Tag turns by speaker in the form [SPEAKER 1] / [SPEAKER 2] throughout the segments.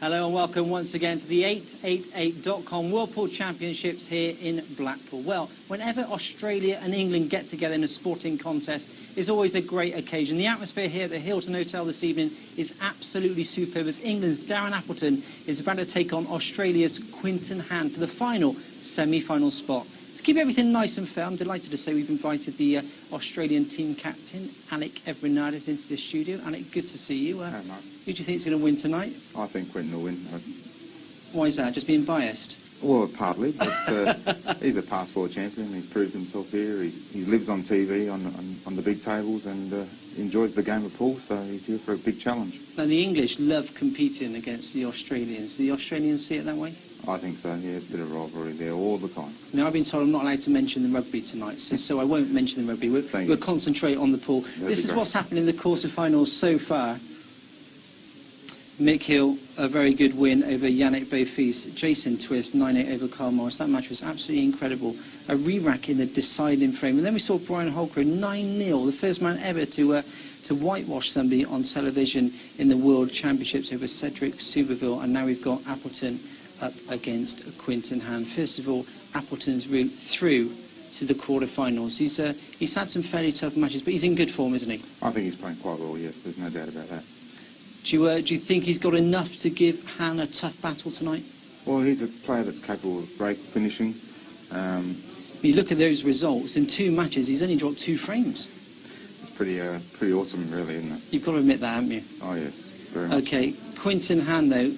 [SPEAKER 1] Hello and welcome once again to the 888.com World Pool Championships here in Blackpool. Well, whenever Australia and England get together in a sporting contest, it's always a great occasion. The atmosphere here at the Hilton Hotel this evening is absolutely superb as England's Darren Appleton is about to take on Australia's Quinten Hann for the final semi-final spot. To keep everything nice and fair, I'm delighted to say we've invited the Australian team captain, Alec Everynardis, into the studio. Alec, good to see you.
[SPEAKER 2] Hi, Mark.
[SPEAKER 1] Who do you think is going to win tonight?
[SPEAKER 2] I think Quinten will win.
[SPEAKER 1] Why is that? Just being biased?
[SPEAKER 2] Well, partly, but he's a past world champion. He's proved himself here. He lives on TV on the big tables and enjoys the game of pool, so he's here for a big challenge.
[SPEAKER 1] Now, the English love competing against the Australians. Do the Australians see it that way?
[SPEAKER 2] I think so, yeah. A bit of rivalry there all the time.
[SPEAKER 1] Now, I've been told I'm not allowed to mention the rugby tonight, so I won't mention the rugby. We'll concentrate on the pool. This is what's happened in the quarterfinals so far. Mick Hill, a very good win over Yannick Beaufils. Jason Twist, 9-8 over Carl Morris. That match was absolutely incredible. A re-rack in the deciding frame. And then we saw Brian Holcroft, 9-0, the first man ever to whitewash somebody on television in the World Championships over Cedric Soberville. And now we've got Appleton up against Quinten Hann. First of all, Appleton's route through to the quarterfinals. He's had some fairly tough matches, but he's in good form, isn't he?
[SPEAKER 2] I think he's playing quite well, yes. There's no doubt about that.
[SPEAKER 1] Do you think he's got enough to give Hann a tough battle tonight?
[SPEAKER 2] Well, he's a player that's capable of break finishing.
[SPEAKER 1] You look at those results, in 2 matches, he's only dropped 2 frames.
[SPEAKER 2] It's pretty awesome, really, isn't it?
[SPEAKER 1] You've got to admit that, haven't you?
[SPEAKER 2] Oh, yes, very much.
[SPEAKER 1] OK, Quinten Hann, though,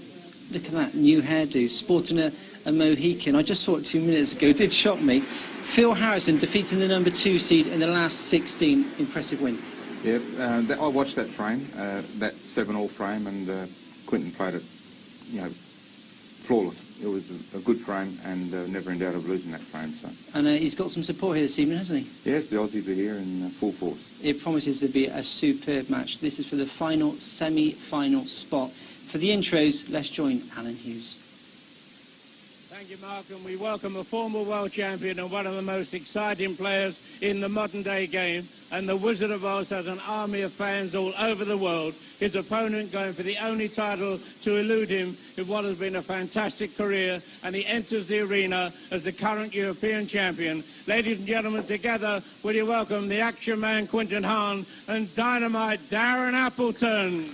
[SPEAKER 1] look at that new hairdo, sporting a Mohican. I just saw it 2 minutes ago, it did shock me. Phil Harrison defeating the number 2 seed in the last 16. Impressive win.
[SPEAKER 2] Yeah, I watched that frame, that 7-all frame, and Quinten played it, flawless. It was a good frame, and never in doubt of losing that frame. So.
[SPEAKER 1] And he's got some support here this evening, hasn't he?
[SPEAKER 2] Yes, the Aussies are here in full force.
[SPEAKER 1] It promises to be a superb match. This is for the final semi-final spot. For the intros, let's join Alan Hughes.
[SPEAKER 3] Thank you, Mark, and we welcome a former world champion and one of the most exciting players in the modern-day game. And the Wizard of Oz has an army of fans all over the world. His opponent going for the only title to elude him in what has been a fantastic career, and he enters the arena as the current European champion. Ladies and gentlemen, together, will you welcome the action man Quinten Hann and Dynamite Darren Appleton.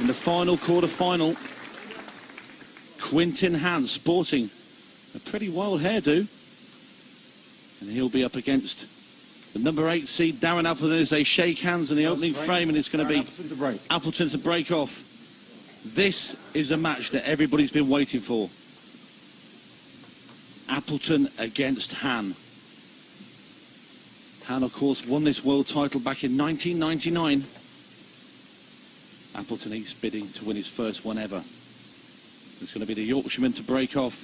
[SPEAKER 4] In the final quarter-final, Quinten Hann sporting a pretty wild hairdo. And he'll be up against the number 8 seed, Darren Appleton, as they shake hands in the opening frame, and it's going to be Appleton to break off. This is a match that everybody's been waiting for. Appleton against Hann. Hann, of course, won this world title back in 1999. Appleton each bidding to win his first one ever. It's going to be the Yorkshireman to break off.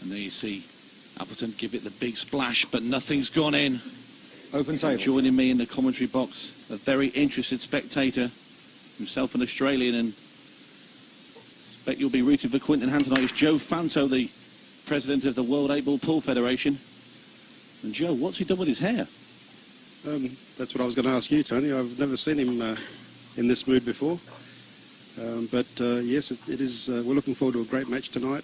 [SPEAKER 4] And there you see Appleton give it the big splash, but nothing's gone in.
[SPEAKER 5] Open table.
[SPEAKER 4] Joining me in the commentary box, a very interested spectator, himself an Australian, and I expect you'll be rooting for Quinten Hann tonight. It's Joe Fanto, the president of the World 8-Ball Pool Federation. And Joe, what's he done with his hair?
[SPEAKER 5] That's what I was going to ask you, Tony. I've never seen him in this mood before. Yes, it is. We're looking forward to a great match tonight.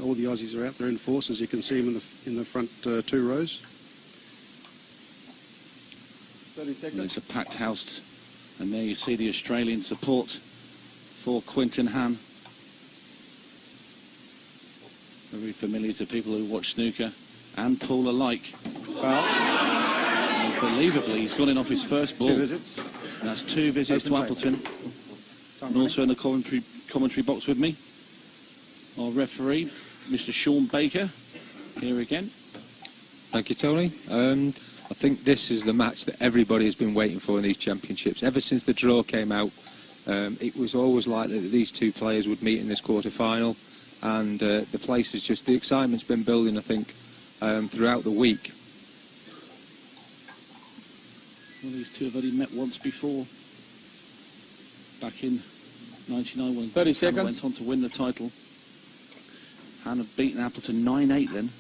[SPEAKER 5] All the Aussies are out there in force, as you can see them in the front 2 rows.
[SPEAKER 4] 30 seconds. And it's a packed house, and there you see the Australian support for Quinten Hann. Very familiar to people who watch snooker and pool alike. Unbelievably, he's gone in off his first ball.
[SPEAKER 5] 2 visits.
[SPEAKER 4] And that's 2 visits to Appleton. And also in the commentary box with me, our referee, Mr. Sean Baker, here again.
[SPEAKER 6] Thank you, Tony. I think this is the match that everybody has been waiting for in these championships. Ever since the draw came out, it was always likely that these 2 players would meet in this quarter-final. And the place is just, the excitement's been building, I think, throughout the week.
[SPEAKER 4] Well, these 2 have only met once before. back in 99 when
[SPEAKER 7] 30
[SPEAKER 4] Hann
[SPEAKER 7] seconds.
[SPEAKER 4] went on to win the title. Hann had beaten Appleton 9-8 then.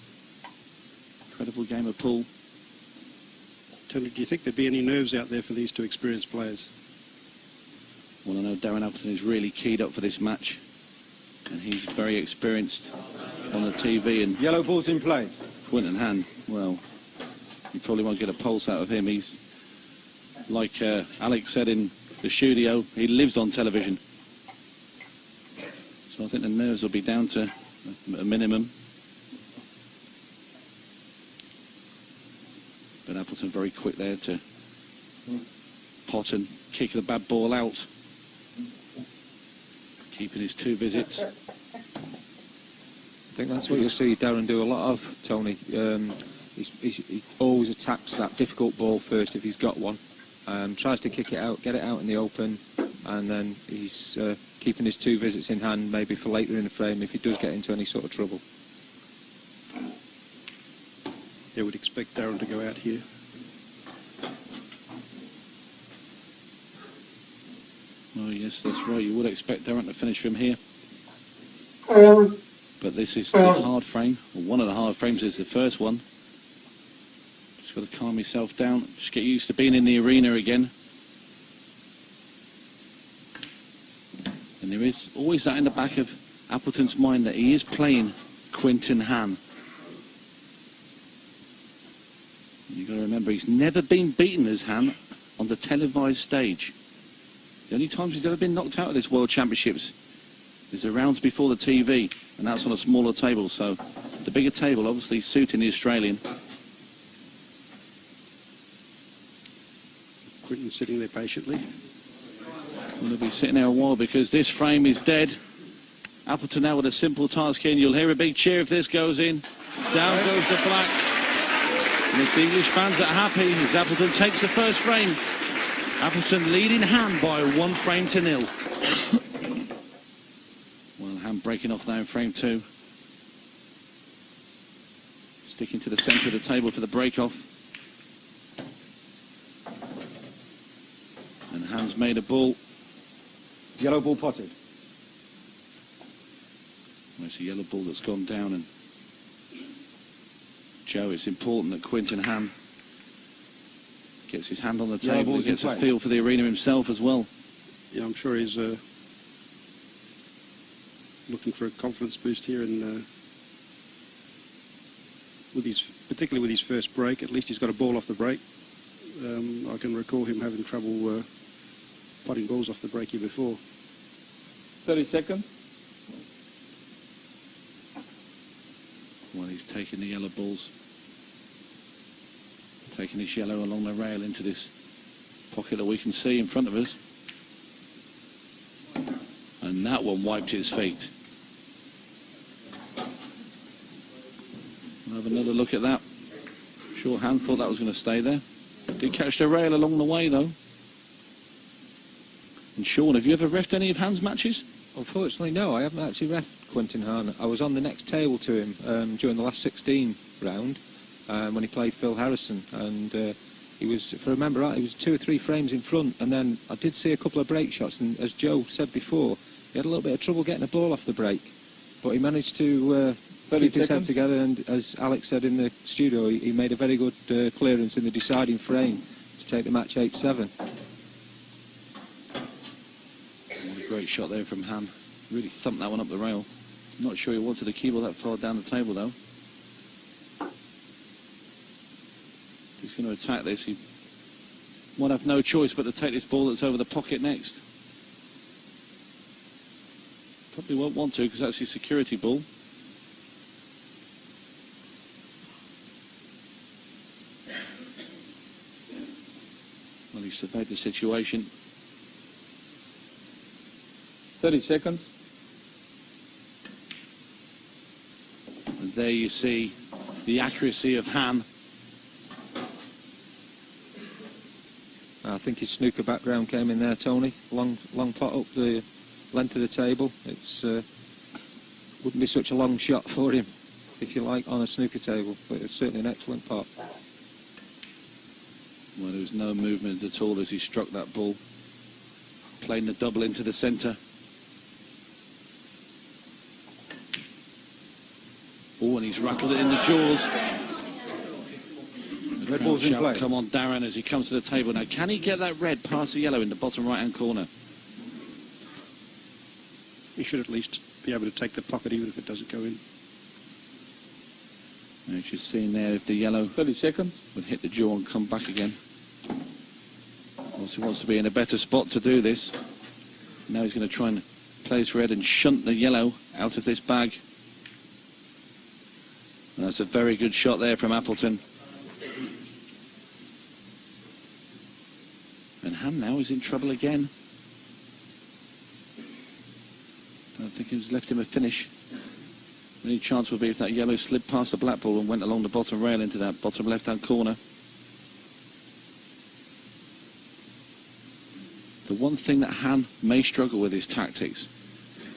[SPEAKER 4] Incredible game of pool.
[SPEAKER 5] Tony, do you think there'd be any nerves out there for these two experienced players?
[SPEAKER 4] Well, I know Darren Appleton is really keyed up for this match, and he's very experienced on the TV. And
[SPEAKER 7] Yellow ball's in play.
[SPEAKER 4] Quinten Hann, well, you probably won't get a pulse out of him. He's, like Alex said in the studio, he lives on television. So I think the nerves will be down to a minimum. But Appleton very quick there to pot and kick the bad ball out. Keeping his 2 visits.
[SPEAKER 6] I think that's what you'll see Darren do a lot of, Tony. He always attacks that difficult ball first if he's got one. Tries to kick it out, get it out in the open, and then he's keeping his 2 visits in hand, maybe for later in the frame if he does get into any sort of trouble.
[SPEAKER 5] They would expect Darren to go out here.
[SPEAKER 4] Oh yes, that's right. You would expect Darren to finish from here. But this is the hard frame. Well, one of the hard frames is the first one. Just got to calm yourself down. Just get used to being in the arena again. And there is always that in the back of Appleton's mind that he is playing Quinten Hann. You've got to remember, he's never been beaten as Hann on the televised stage. The only times he's ever been knocked out of this World Championships is the rounds before the TV, and that's on a smaller table, so the bigger table obviously suiting the Australian.
[SPEAKER 5] Quinten sitting there patiently.
[SPEAKER 4] He'll be sitting there a while because this frame is dead. Appleton now with a simple task in. You'll hear a big cheer if this goes in. Down goes the black. And it's the English fans that are happy as Appleton takes the first frame. Appleton leading Hann by 1 frame to 0. Well, Hann breaking off now in frame 2. Sticking to the centre of the table for the break-off. And Hann's made a ball.
[SPEAKER 7] Yellow ball potted.
[SPEAKER 4] Well, it's a yellow ball that's gone down. And Joe, it's important that Quinten Hann gets his hand on the table and gets a feel for the arena himself as well.
[SPEAKER 5] Yeah, I'm sure he's looking for a confidence boost here, and particularly with his first break, at least he's got a ball off the break. I can recall him having trouble putting balls off the break here before.
[SPEAKER 7] 30 seconds.
[SPEAKER 4] Well, he's taking the yellow balls. Taking his yellow along the rail into this pocket that we can see in front of us. And that one wiped his feet. We'll have another look at that. Sure, Hann thought that was going to stay there. Did catch the rail along the way, though. And Sean, have you ever reffed any of Hann's matches?
[SPEAKER 6] Unfortunately, no. I haven't actually reffed Quinten Hann. I was on the next table to him during the last 16 round when he played Phil Harrison, and he was, if I remember right, he was 2 or 3 frames in front, and then I did see a couple of break shots, and as Joe said before, he had a little bit of trouble getting a ball off the break, but he managed to keep his head together, and as Alex said in the studio, he made a very good clearance in the deciding frame to take the match 8-7.
[SPEAKER 4] What a great shot there from Hann. Really thumped that one up the rail. Not sure he wanted the cue ball that far down the table, though. He's going to attack this. He won't have no choice but to take this ball that's over the pocket next. Probably won't want to because that's his security ball. Well, he surveyed the situation.
[SPEAKER 7] 30 seconds.
[SPEAKER 4] And there you see the accuracy of Hann.
[SPEAKER 6] I think his snooker background came in there, Tony. Long pot up the length of the table. It's wouldn't be such a long shot for him, if you like, on a snooker table, but it's certainly an excellent pot.
[SPEAKER 4] Well, there was no movement at all as he struck that ball. playing the double into the centre. Oh, and he's rattled it in the jaws.
[SPEAKER 7] Red ball's in play.
[SPEAKER 4] Come on, Darren, as he comes to the table now. Can he get that red past the yellow in the bottom right-hand corner?
[SPEAKER 5] He should at least be able to take the pocket even if it doesn't go in.
[SPEAKER 4] As you're seeing there, if the yellow
[SPEAKER 7] 30 seconds.
[SPEAKER 4] would hit the jaw and come back again. Also wants to be in a better spot to do this. Now he's going to try and play his red and shunt the yellow out of this bag. And that's a very good shot there from Appleton. And Hann now is in trouble again. I don't think he's left him a finish. The only chance would be if that yellow slid past the black ball and went along the bottom rail into that bottom left-hand corner. The one thing that Hann may struggle with is tactics.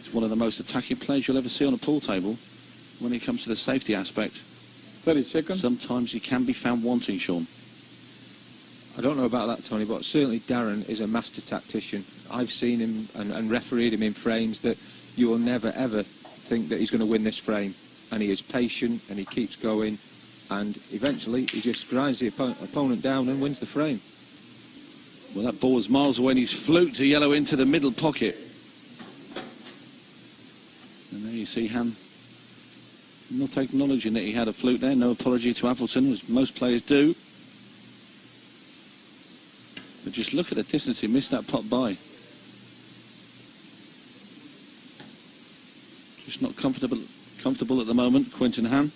[SPEAKER 4] He's one of the most attacking players you'll ever see on a pool table. When it comes to the safety aspect,
[SPEAKER 7] 30 seconds.
[SPEAKER 4] sometimes he can be found wanting, Sean.
[SPEAKER 6] I don't know about that, Tony, but certainly Darren is a master tactician. I've seen him and refereed him in frames that you will never, ever think that he's going to win this frame. And he is patient and he keeps going. And eventually he just grinds the opponent down and wins the frame.
[SPEAKER 4] Well, that ball was miles away and he's fluked a yellow into the middle pocket. And there you see Hann not acknowledging that he had a fluke there. No apology to Appleton, as most players do. But just look at the distance he missed that pot by. Just not comfortable at the moment, Quinten Hann.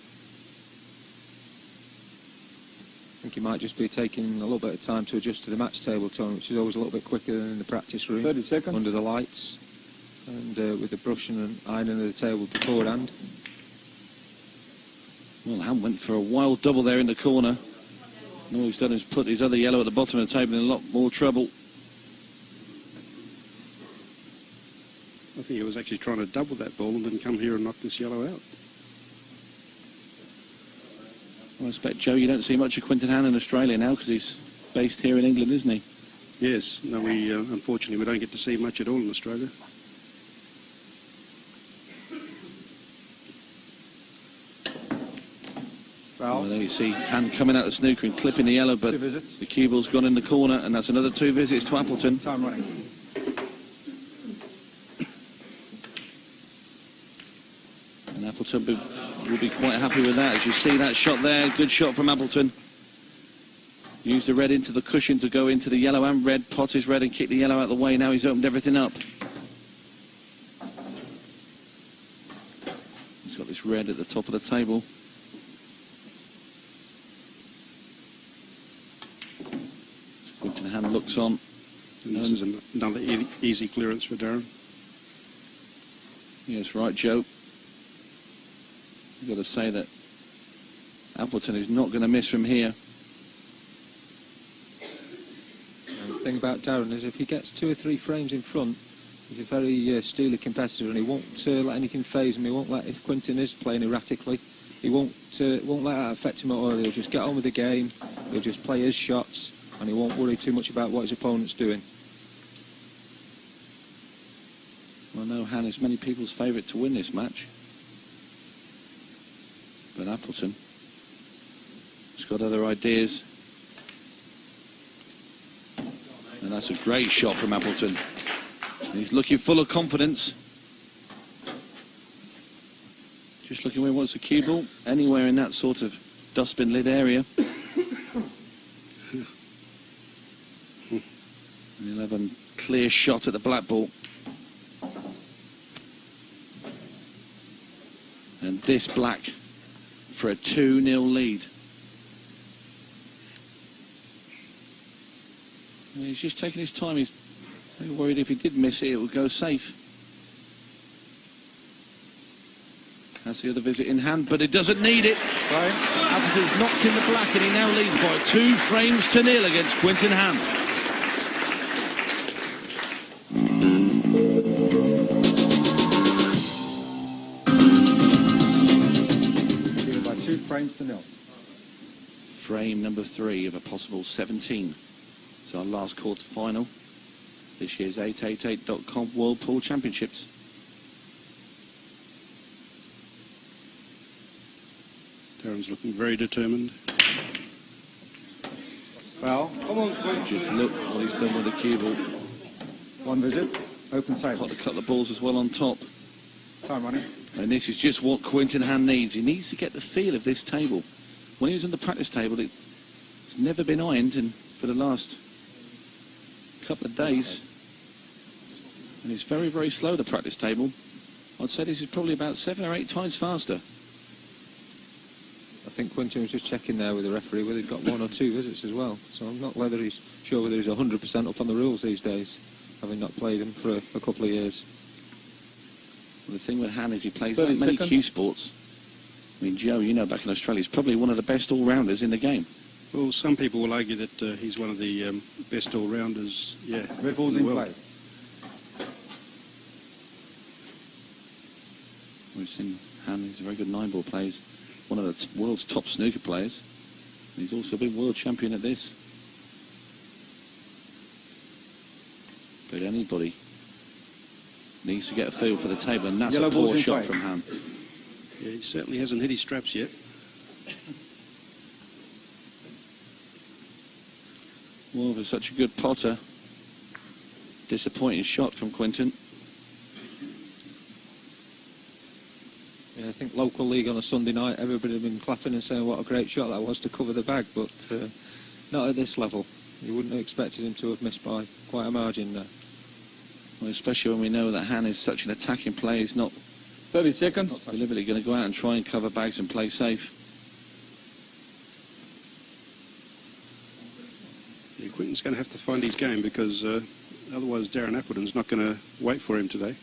[SPEAKER 6] I think he might just be taking a little bit of time to adjust to the match table, Tony, which is always a little bit quicker than in the practice room.
[SPEAKER 7] 30 seconds.
[SPEAKER 6] Under the lights. And with the brushing and ironing of the table beforehand.
[SPEAKER 4] Well, Hann went for a wild double there in the corner. And all he's done is put his other yellow at the bottom of the table in a lot more trouble.
[SPEAKER 5] I think he was actually trying to double that ball and then come here and knock this yellow out.
[SPEAKER 4] Well, I expect, Joe, you don't see much of Quinten Hann in Australia now because he's based here in England, isn't he?
[SPEAKER 5] Yes, no, we unfortunately we don't get to see much at all in Australia.
[SPEAKER 4] Well, there you see Hann coming out the snooker and clipping the yellow, but the cue ball's gone in the corner, and that's another 2 visits to Appleton.
[SPEAKER 7] Time running.
[SPEAKER 4] And Appleton will be quite happy with that. As you see that shot there, good shot from Appleton. Use the red into the cushion to go into the yellow and red. Pot is red and kick the yellow out of the way. Now he's opened everything up. He's got this red at the top of the table. Quinten Hann looks on.
[SPEAKER 5] And this is another easy clearance for Darren.
[SPEAKER 4] Yes, right, Joe. You've got to say that Appleton is not going to miss from here.
[SPEAKER 6] And the thing about Darren is if he gets 2 or 3 frames in front, he's a very steely competitor and he won't let anything faze him. He won't let, if Quinten is playing erratically, he won't let that affect him at all. He'll just get on with the game, he'll just play his shots, and he won't worry too much about what his opponent's doing.
[SPEAKER 4] Well, no, Hann is many people's favourite to win this match. But Appleton has got other ideas. And that's a great shot from Appleton. And he's looking full of confidence. Just looking where he wants the cue ball. Anywhere in that sort of dustbin lid area. And he'll have a clear shot at the black ball. And this black for a 2-0 lead. And he's just taking his time. He's worried if he did miss it, it would go safe. Has the other visit in hand, but it doesn't need it.
[SPEAKER 7] Right.
[SPEAKER 4] Appleton's knocked in the black, and he now leads by 2 frames to 0 against Quinten Hann.
[SPEAKER 7] By 2 frames to 0.
[SPEAKER 4] Frame number 3 of a possible 17. It's our last quarter final. this year's 888.com World Pool Championships.
[SPEAKER 5] Darren's looking very determined.
[SPEAKER 7] Well, come on, Quinten.
[SPEAKER 4] Just look what he's done with the cue ball.
[SPEAKER 7] One visit, open table.
[SPEAKER 4] Got to cut the balls as well on top.
[SPEAKER 7] Time running.
[SPEAKER 4] And this is just what Quinten Hann needs. He needs to get the feel of this table. When he was on the practice table, it's never been ironed, and for the last couple of days, and it's very, very slow, the practice table. I'd say this is probably about 7 or 8 times faster.
[SPEAKER 6] I think Quinten was just checking there with the referee whether he'd got 1 or 2 visits as well. So I'm not sure whether he's 100% up on the rules these days, having not played them for a couple of years.
[SPEAKER 4] Well, the thing with Hann is he plays like many cue sports. I mean, Joe, you know, back in Australia, he's probably one of the best all-rounders in the game.
[SPEAKER 5] Well, some people will argue that he's one of the best all-rounders,
[SPEAKER 7] Red ball's in play.
[SPEAKER 4] We've seen Hann, he's a very good 9-ball player. He's one of the world's top snooker players. And he's also been world champion at this. But anybody needs to get a feel for the table, and that's a poor shot from Hann.
[SPEAKER 5] Yeah, he certainly hasn't hit his straps yet.
[SPEAKER 4] Well, for such a good potter, disappointing shot from Quinten.
[SPEAKER 6] Yeah, I think local league on a Sunday night, everybody had been clapping and saying what a great shot that was to cover the bag, but not at this level. You wouldn't have expected him to have missed by quite a margin there.
[SPEAKER 4] Well, especially when we know that Hann is such an attacking player. He's not
[SPEAKER 7] 30 seconds.
[SPEAKER 4] deliberately going to go out and try and cover bags and play safe.
[SPEAKER 5] Yeah, Quinten's going to have to find his game because otherwise Darren Appleton's not going to wait for him tonight.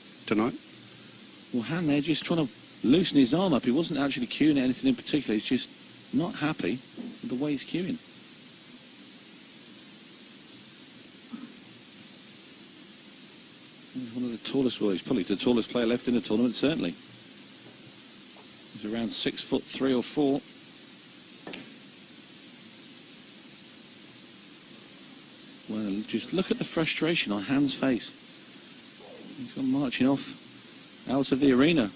[SPEAKER 4] Well, Hann there just trying to loosen his arm up. He wasn't actually cueing anything in particular. He's just not happy with the way he's cueing. He's one of the tallest, well, he's probably the tallest player left in the tournament, certainly. He's around 6'3" or 4". Well, just look at the frustration on Hann's face. He's gone marching off out of the arena.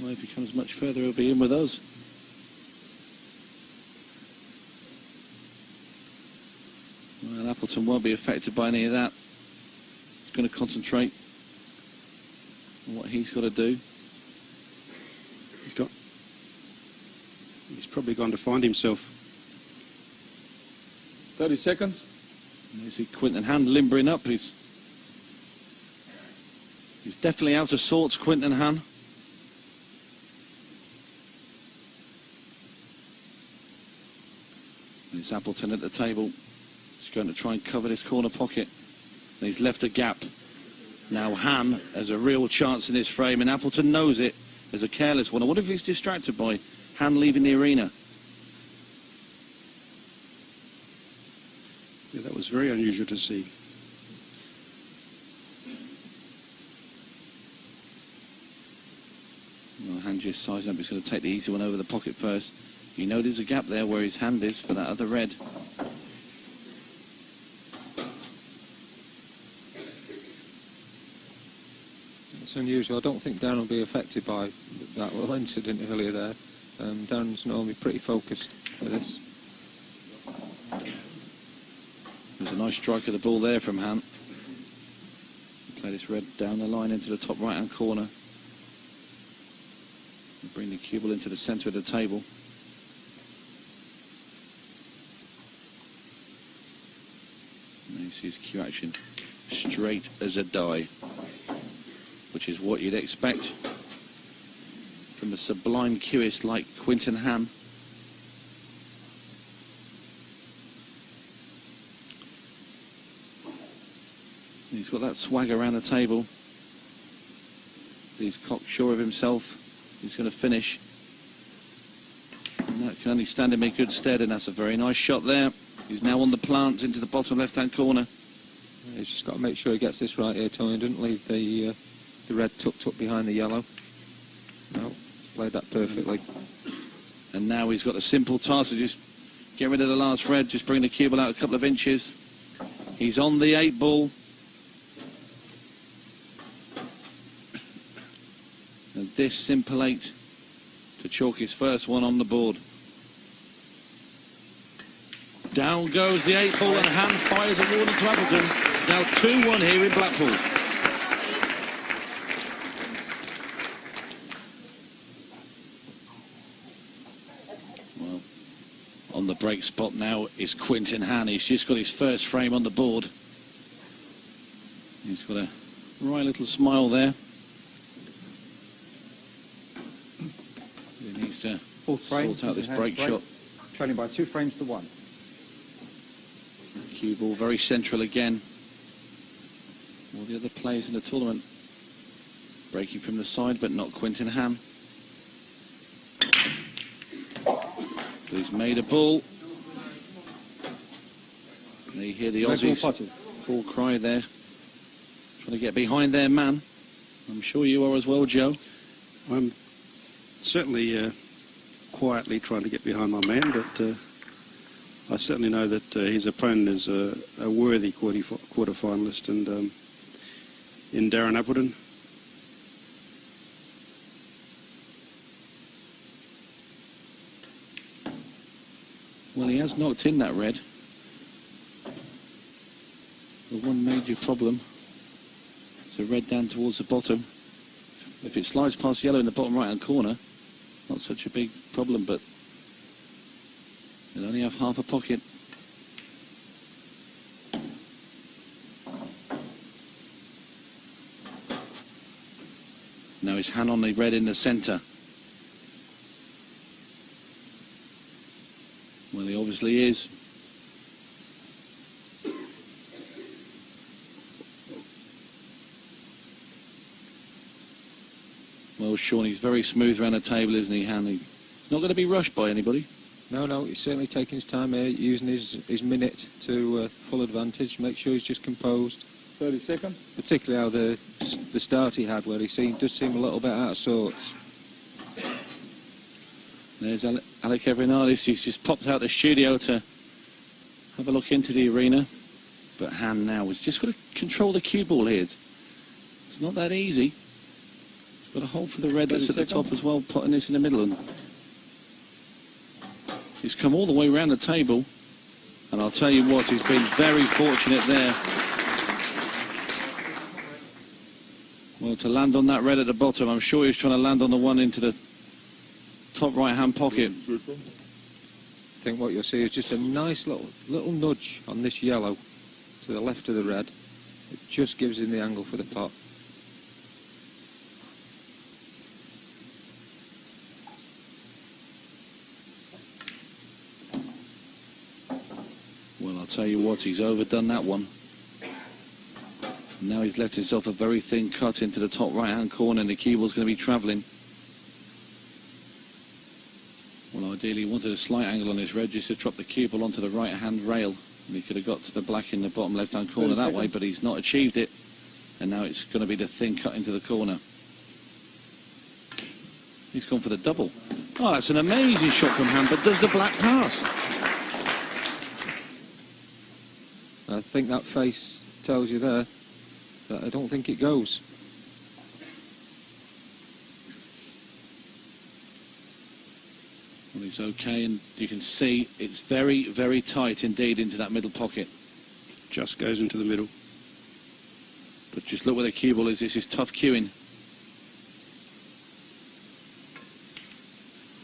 [SPEAKER 4] Well, if he comes much further, he'll be in with us. Well, Appleton won't be affected by any of that. He's going to concentrate on what he's got to do.
[SPEAKER 5] He's probably gone to find himself.
[SPEAKER 7] 30 seconds.
[SPEAKER 4] And you see Quinten Hann limbering up. He's definitely out of sorts, Quinten Hann. It's Appleton at the table. He's going to try and cover this corner pocket. And he's left a gap. Now Hann has a real chance in this frame, and Appleton knows it as a careless one. I wonder if he's distracted by Hann leaving the arena.
[SPEAKER 5] Yeah, that was very unusual to see.
[SPEAKER 4] Well, Hann just sizing up. He's going to take the easy one over the pocket first. You know there's a gap there where his hand is for that other red.
[SPEAKER 6] It's unusual. I don't think Darren will be affected by that little incident earlier there. Darren's normally pretty focused for this.
[SPEAKER 4] There's a nice strike of the ball there from Hann. Play this red down the line into the top right-hand corner. Bring the cue ball into the centre of the table. Now you see his cue action straight as a die, which is what you'd expect from a sublime cueist like Quinten Hann. He's got that swagger around the table. He's cocksure of himself. He's going to finish. And that can only stand him in good stead, and that's a very nice shot there. He's now on the plant into the bottom left-hand corner.
[SPEAKER 6] He's just got to make sure he gets this right here, Tony, and doesn't leave the red tucked up behind the yellow. No, played that perfectly.
[SPEAKER 4] And now he's got the simple task of just Get rid of the last red, just bring the cue ball out a couple of inches. He's on the 8 ball. And this simple 8 to chalk his first one on the board. Down goes the 8 ball and Hann fires a warning to Appleton. Now 2-1 here in Blackpool. Well, on the break spot now is Quinten Hann. He's just got his first frame on the board. He's got a right little smile there. He needs to sort out this break shot.
[SPEAKER 7] Trailing by 2 frames to 1.
[SPEAKER 4] Cue ball very central again. All the other players in the tournament breaking from the side, but not Quinten Hann. But he's made a ball. And you hear the Aussies full cry there, trying to get behind their man. I'm sure you are as well, Joe.
[SPEAKER 5] I'm certainly quietly trying to get behind my man, but I certainly know that his opponent is a worthy quarter-finalist, and in Darren Appleton.
[SPEAKER 4] Well, he has knocked in that red. The one major problem is a red down towards the bottom. If it slides past yellow in the bottom right-hand corner, not such a big problem, but they'll only have half a pocket. Now his hand on the red in the centre. Well, he obviously is. Well, Sean, he's very smooth around the table, isn't he, Hann? He's not going to be rushed by anybody.
[SPEAKER 6] No, he's certainly taking his time here, using his minute to full advantage, make sure he's just composed.
[SPEAKER 7] 30 seconds.
[SPEAKER 6] Particularly how the start he had, where he does seem a little bit out of sorts.
[SPEAKER 4] There's Alec Everinardis, who's just popped out the studio to have a look into the arena. But Hann now has just got to control the cue ball here. It's not that easy. He's got a hold for the red that's at the top as well, putting this in the middle. And he's come all the way around the table. And I'll tell you what, he's been very fortunate there. Well, to land on that red at the bottom, I'm sure he's trying to land on the one into the top right-hand pocket.
[SPEAKER 6] I think what you'll see is just a nice little nudge on this yellow to the left of the red. It just gives him the angle for the pot.
[SPEAKER 4] Well, I'll tell you what, he's overdone that one. Now he's left himself a very thin cut into the top right-hand corner, and the cue ball's going to be travelling. Well, ideally, he wanted a slight angle on his red just to drop the cue ball onto the right-hand rail. And he could have got to the black in the bottom left-hand corner that way, but he's not achieved it. And now it's going to be the thin cut into the corner. He's gone for the double. Oh, that's an amazing shot from Hann, but does the black pass?
[SPEAKER 6] I think that face tells you there that I don't think it goes.
[SPEAKER 4] Well, he's okay, and you can see it's very, very tight indeed into that middle pocket.
[SPEAKER 5] Just goes into the middle.
[SPEAKER 4] But just look where the cue ball is. This is tough cueing.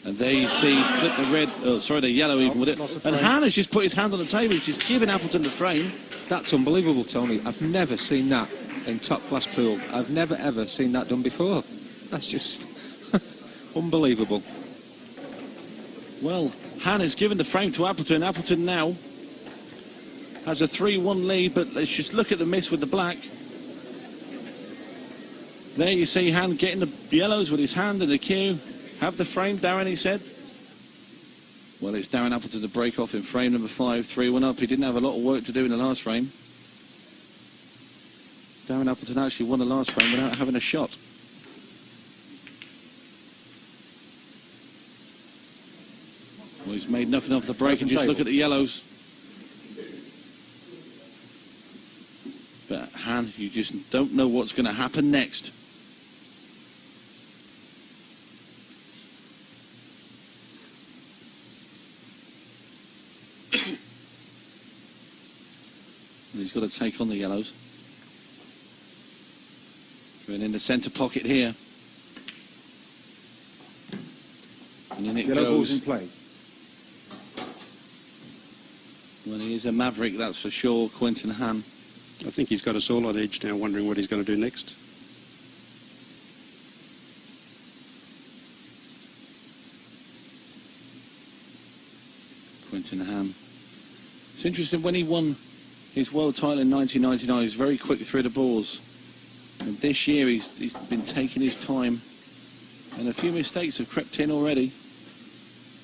[SPEAKER 4] And there you see, he's flipped the yellow even with it. And Hann has just put his hand on the table. He's just giving Appleton the frame.
[SPEAKER 6] That's unbelievable, Tony. I've never seen that in top-class pool. I've never, ever seen that done before. That's just unbelievable.
[SPEAKER 4] Well, Hann has given the frame to Appleton. Appleton now has a 3-1 lead, but let's just look at the miss with the black. There you see Hann getting the yellows with his hand in the cue. Have the frame, Darren, he said. Well, it's Darren Appleton to break off in frame number 5, 3-1 up. He didn't have a lot of work to do in the last frame. Darren Appleton actually won the last frame without having a shot. Well, he's He's made nothing of the break, and just look at the yellows. But Hann, you just don't know what's going to happen next. And he's got to take on the yellows. And in the centre pocket here. And in it
[SPEAKER 7] Yellow ball's in
[SPEAKER 4] goes.
[SPEAKER 7] play.
[SPEAKER 4] Well, he is a maverick, that's for sure, Quinten Hann.
[SPEAKER 5] I think he's got us all on edge now, wondering what he's going to do next.
[SPEAKER 4] Quinten Hann. It's interesting, when he won his world title in 1999, he was very quick through the balls. And this year he's been taking his time, and a few mistakes have crept in already.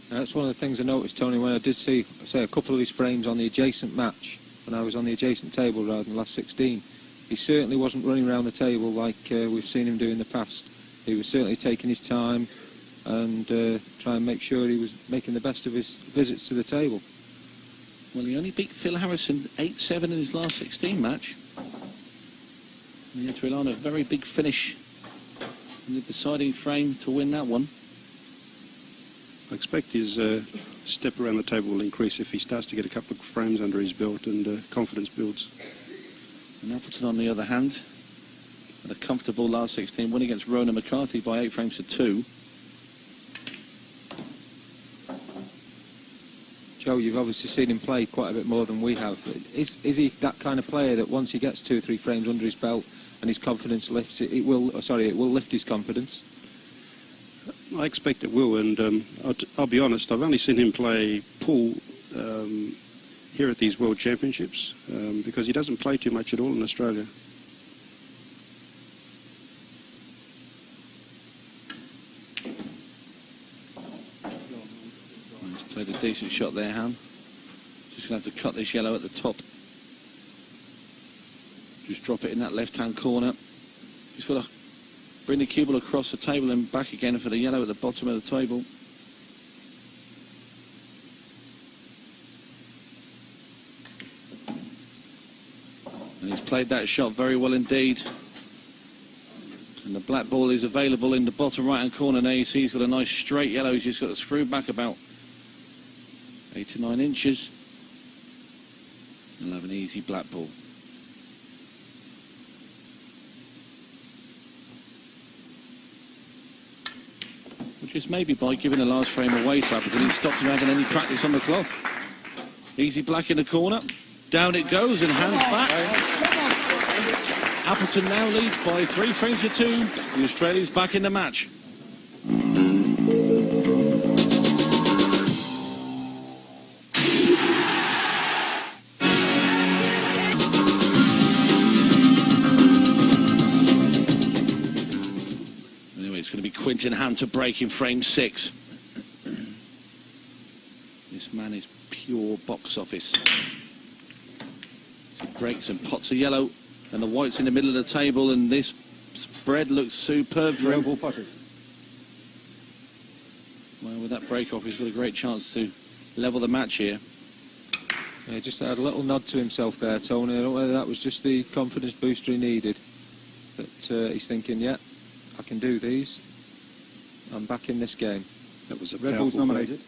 [SPEAKER 6] That's one of the things I noticed, Tony, when I did see, say, a couple of his frames on the adjacent match, when I was on the adjacent table rather than the last 16. He certainly wasn't running around the table like we've seen him do in the past. He was certainly taking his time and trying to make sure he was making the best of his visits to the table.
[SPEAKER 4] Well, he only beat Phil Harrison 8-7 in his last 16 match. He had to rely on a very big finish in the deciding frame to win that one.
[SPEAKER 5] I expect his step around the table will increase if he starts to get a couple of frames under his belt and confidence builds.
[SPEAKER 4] And Appleton, on the other hand, had a comfortable last 16 win against Ronan McCarthy by 8 frames to 2.
[SPEAKER 6] Joe, you've obviously seen him play quite a bit more than we have. Is he that kind of player that once he gets 2 or 3 frames under his belt and his confidence lifts, it will lift his confidence?
[SPEAKER 5] I expect it will, and I'll be honest, I've only seen him play pool here at these World Championships because he doesn't play too much at all in Australia.
[SPEAKER 4] He's played a decent shot there, Hann. Just going to have to cut this yellow at the top. Just drop it in that left-hand corner. He's got to bring the cue ball across the table and back again for the yellow at the bottom of the table. And he's played that shot very well indeed. And the black ball is available in the bottom right-hand corner. Now you see he's got a nice straight yellow. He's just got to screw back about 8 to 9 inches. And he'll have an easy black ball. Just maybe by giving the last frame away to Appleton, he stopped him having any practice on the cloth. Easy black in the corner. Down it goes, and Hann's back. Appleton now leads by 3 frames to 2. The Australians back in the match. Quinten Hann to break in frame 6. This man is pure box office. He breaks and pots a yellow, and the white's in the middle of the table, and this spread looks superb for him. Well, with that break off, he's got a great chance to level the match here.
[SPEAKER 6] Yeah, just had a little nod to himself there, Tony. I don't know whether that was just the confidence booster he needed. But he's thinking, yeah, I can do these. I'm back in this game.
[SPEAKER 5] That was a
[SPEAKER 7] Red Bull's nominated.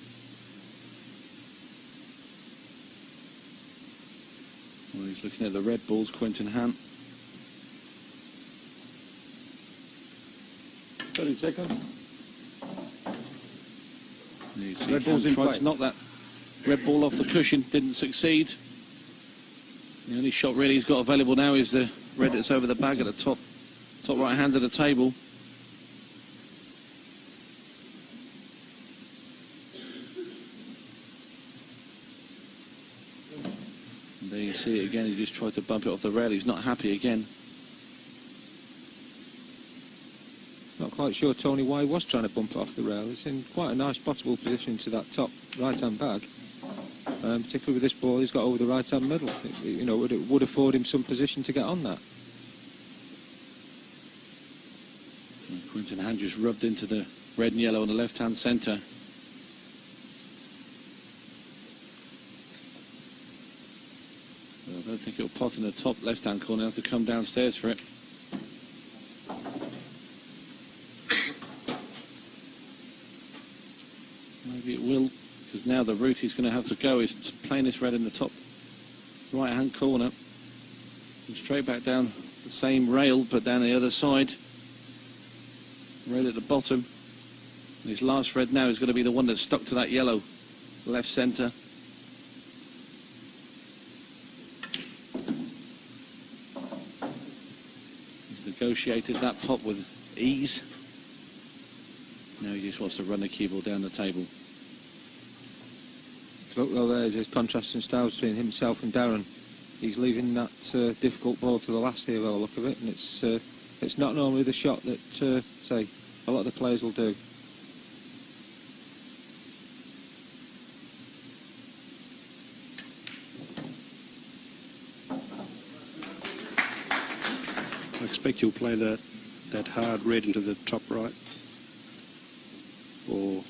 [SPEAKER 4] Well, he's looking at the red balls, Quinten Hann.
[SPEAKER 7] 30 seconds.
[SPEAKER 4] You see
[SPEAKER 7] Red ball's in
[SPEAKER 4] tried
[SPEAKER 7] play.
[SPEAKER 4] to knock that red ball off the cushion, didn't succeed. The only shot really he's got available now is the red that's over the bag at the top right hand of the table. There you see it again, he just tried to bump it off the rail. He's not happy again.
[SPEAKER 6] Not quite sure, Tony, why he was trying to bump it off the rail. It's in quite a nice possible position to that top right-hand bag. Particularly with this ball, he's got over the right-hand middle. It would afford him some position to get on that.
[SPEAKER 4] And Quinten Hann just rubbed into the red and yellow on the left-hand centre. I don't think it'll pot in the top left-hand corner. He'll have to come downstairs for it. Maybe it will, because now the route he's going to have to go is playing this red in the top right-hand corner. And straight back down the same rail, but down the other side. Rail at the bottom. And his last red now is going to be the one that's stuck to that yellow. Left centre. He's negotiated that pot with ease. Now he just wants to run the cue ball down the table.
[SPEAKER 6] Look, though, there's his contrasting styles between himself and Darren. He's leaving that difficult ball to the last here by the look of it, and it's not normally the shot that, say, a lot of the players will do.
[SPEAKER 5] I expect you'll play that hard red into the top right. Or...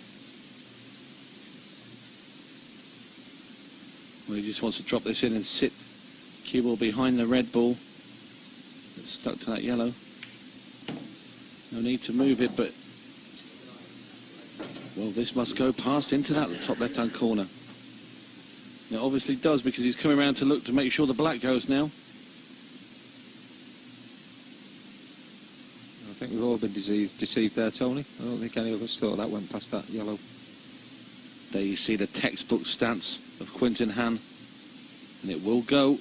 [SPEAKER 4] Well, he just wants to drop this in and sit cue ball behind the red ball that's stuck to that yellow. No need to move it, but well, this must go past into that top left-hand corner. It obviously does, because he's coming around to look to make sure the black goes now.
[SPEAKER 6] I think we've all been deceived there, Tony. I don't think any of us thought that went past that yellow.
[SPEAKER 4] There you see the textbook stance of Quinten Hann, and it will go.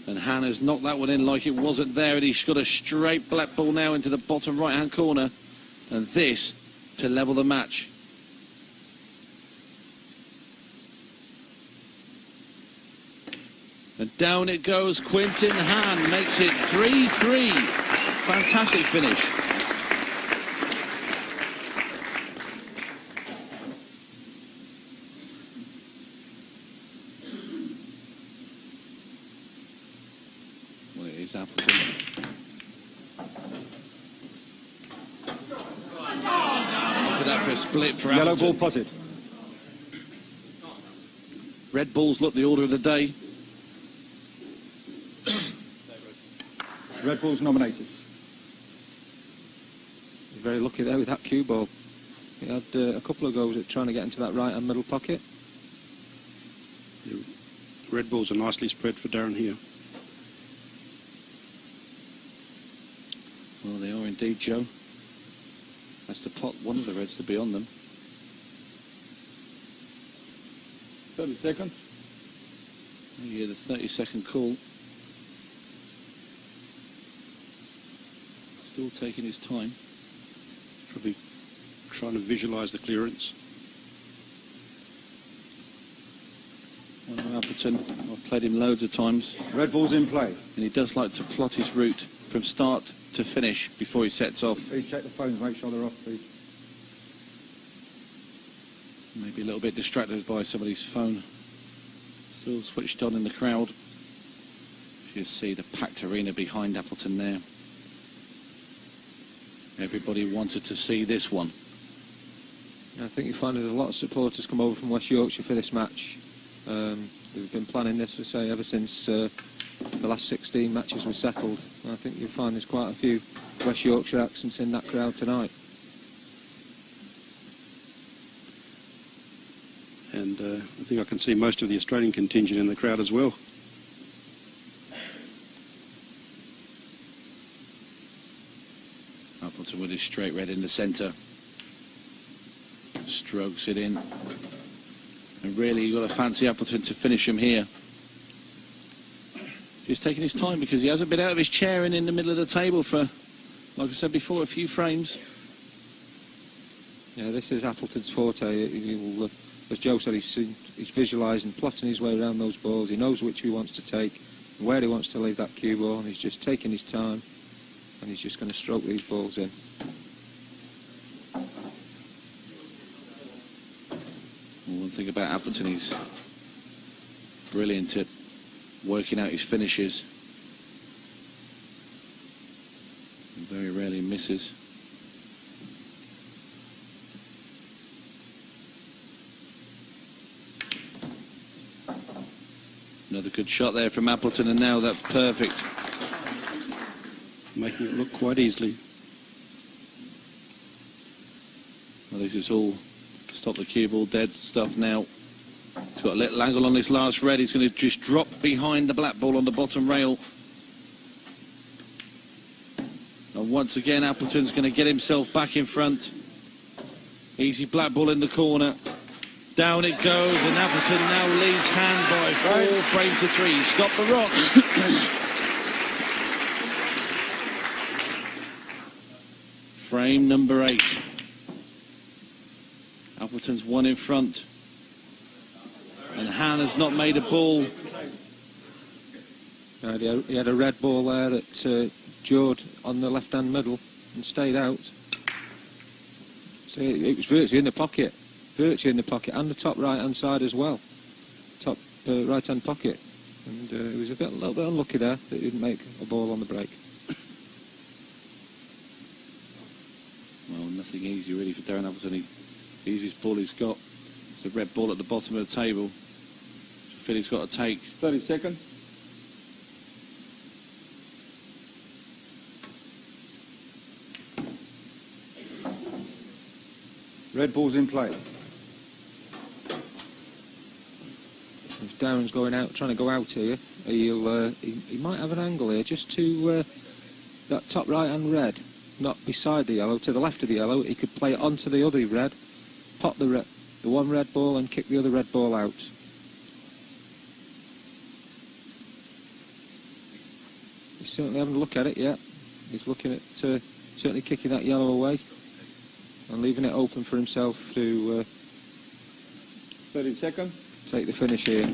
[SPEAKER 4] And Hann has knocked that one in like it wasn't there, and he's got a straight black ball now into the bottom right-hand corner, and this to level the match. And down it goes. Quinten Hann makes it 3-3. Fantastic finish. Well, it is Appleton. Look at that for a split for
[SPEAKER 7] Yellow
[SPEAKER 4] Appleton.
[SPEAKER 7] ball potted.
[SPEAKER 4] Red balls look the order of the day.
[SPEAKER 7] Red ball's nominated.
[SPEAKER 6] He's very lucky there with that cue ball. He had a couple of goes at trying to get into that right-hand middle pocket.
[SPEAKER 5] The red balls are nicely spread for Darren here.
[SPEAKER 4] Well, they are indeed, Joe. That's to pot one of the reds to be on them.
[SPEAKER 7] 30 seconds.
[SPEAKER 4] You hear the 30-second call. Still taking his time.
[SPEAKER 5] Probably trying to visualise the clearance.
[SPEAKER 4] I know Appleton, I've played him loads of times,
[SPEAKER 7] Red ball's in play.
[SPEAKER 4] and he does like to plot his route from start to finish before he sets off.
[SPEAKER 7] Please check the phones, make sure they're off, please.
[SPEAKER 4] Maybe a little bit distracted by somebody's phone. Still switched on in the crowd. You see the packed arena behind Appleton there. Everybody wanted to see this one.
[SPEAKER 6] I think you find there's a lot of supporters come over from West Yorkshire for this match. We've been planning this, as I say, ever since the last 16 matches were settled. And I think you'll find there's quite a few West Yorkshire accents in that crowd tonight.
[SPEAKER 5] And I think I can see most of the Australian contingent in the crowd as well.
[SPEAKER 4] Appleton with his straight red in the centre. Strokes it in. And really, you've got to fancy Appleton to finish him here. He's taking his time because he hasn't been out of his chair and in the middle of the table for, like I said before, a few frames.
[SPEAKER 6] Yeah, this is Appleton's forte. He'll, as Joe said, he's visualising, plotting his way around those balls. He knows which he wants to take, and where he wants to leave that cue ball, and he's just taking his time, and he's just going to stroke these balls in.
[SPEAKER 4] Well, one thing about Appleton, he's brilliant at working out his finishes. And very rarely misses. Another good shot there from Appleton, and now that's perfect.
[SPEAKER 5] Making it look quite easily.
[SPEAKER 4] Well, this is all stop the cue ball dead stuff now. He's got a little angle on this last red. He's going to just drop behind the black ball on the bottom rail. And once again, Appleton's going to get himself back in front. Easy black ball in the corner. Down it goes, and Appleton now leads Hann by 4 frames to 3. Stop the rock. Frame number 8. Appleton's 1 in front. And Hann has not made a ball.
[SPEAKER 6] He had a red ball there that jawed on the left-hand middle and stayed out. So it was virtually in the pocket. Virtually in the pocket, and the top right-hand side as well. Top right-hand pocket. And it was a little bit unlucky there that he didn't make a ball on the break.
[SPEAKER 4] Well, nothing easy really for Darren Appleton. The easiest ball he's got is a red ball at the bottom of the table. So Philly's got to take.
[SPEAKER 7] 30 seconds. Red ball's in play.
[SPEAKER 6] If Darren's going out, trying to go out here, he might have an angle here just to that top right-hand red, not beside the yellow, to the left of the yellow. He could play it onto the other red, pop the one red ball and kick the other red ball out. He's certainly having a look at it, yeah. He's looking at certainly kicking that yellow away and leaving it open for himself to
[SPEAKER 7] 30 seconds.
[SPEAKER 6] take the finish here.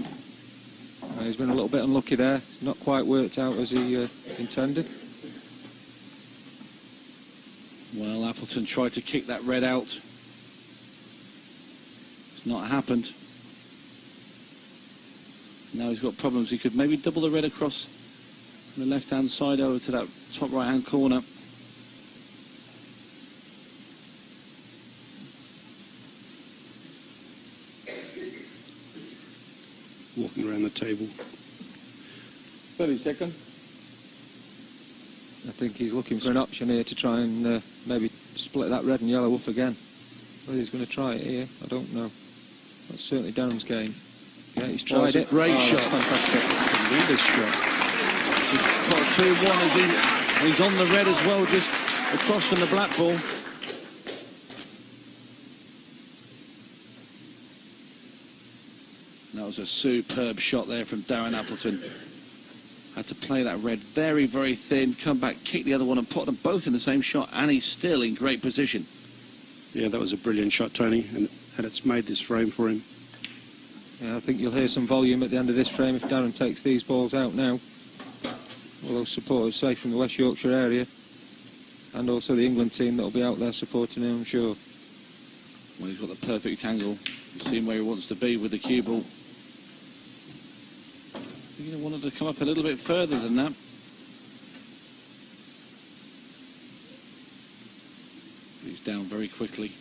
[SPEAKER 6] He's been a little bit unlucky there. Not quite worked out as he intended.
[SPEAKER 4] Well, Appleton tried to kick that red out. It's not happened. Now he's got problems. He could maybe double the red across the left-hand side over to that top right-hand corner.
[SPEAKER 5] Walking around the table.
[SPEAKER 7] 30 seconds.
[SPEAKER 6] I think he's looking for an option here to try and maybe split that red and yellow up again. Whether he's going to try it here, I don't know. That's certainly Darren's game. Yeah, he's tried it.
[SPEAKER 4] Great shot.
[SPEAKER 6] Fantastic.
[SPEAKER 5] Tremendous shot.
[SPEAKER 4] He's got a 2-1 as he's on the red as well, just across from the black ball. That was a superb shot there from Darren Appleton. Had to play that red very, very thin, come back, kick the other one and put them both in the same shot, and he's still in great position.
[SPEAKER 5] Yeah, that was a brilliant shot, Tony, and it's made this frame for him.
[SPEAKER 6] Yeah, I think you'll hear some volume at the end of this frame if Darren takes these balls out now. All those supporters, say, from the West Yorkshire area, and also the England team that'll be out there supporting him, I'm sure.
[SPEAKER 4] Well, he's got the perfect angle. He's seen where he wants to be with the cue ball. He wanted to come up a little bit further than that. He's down very quickly.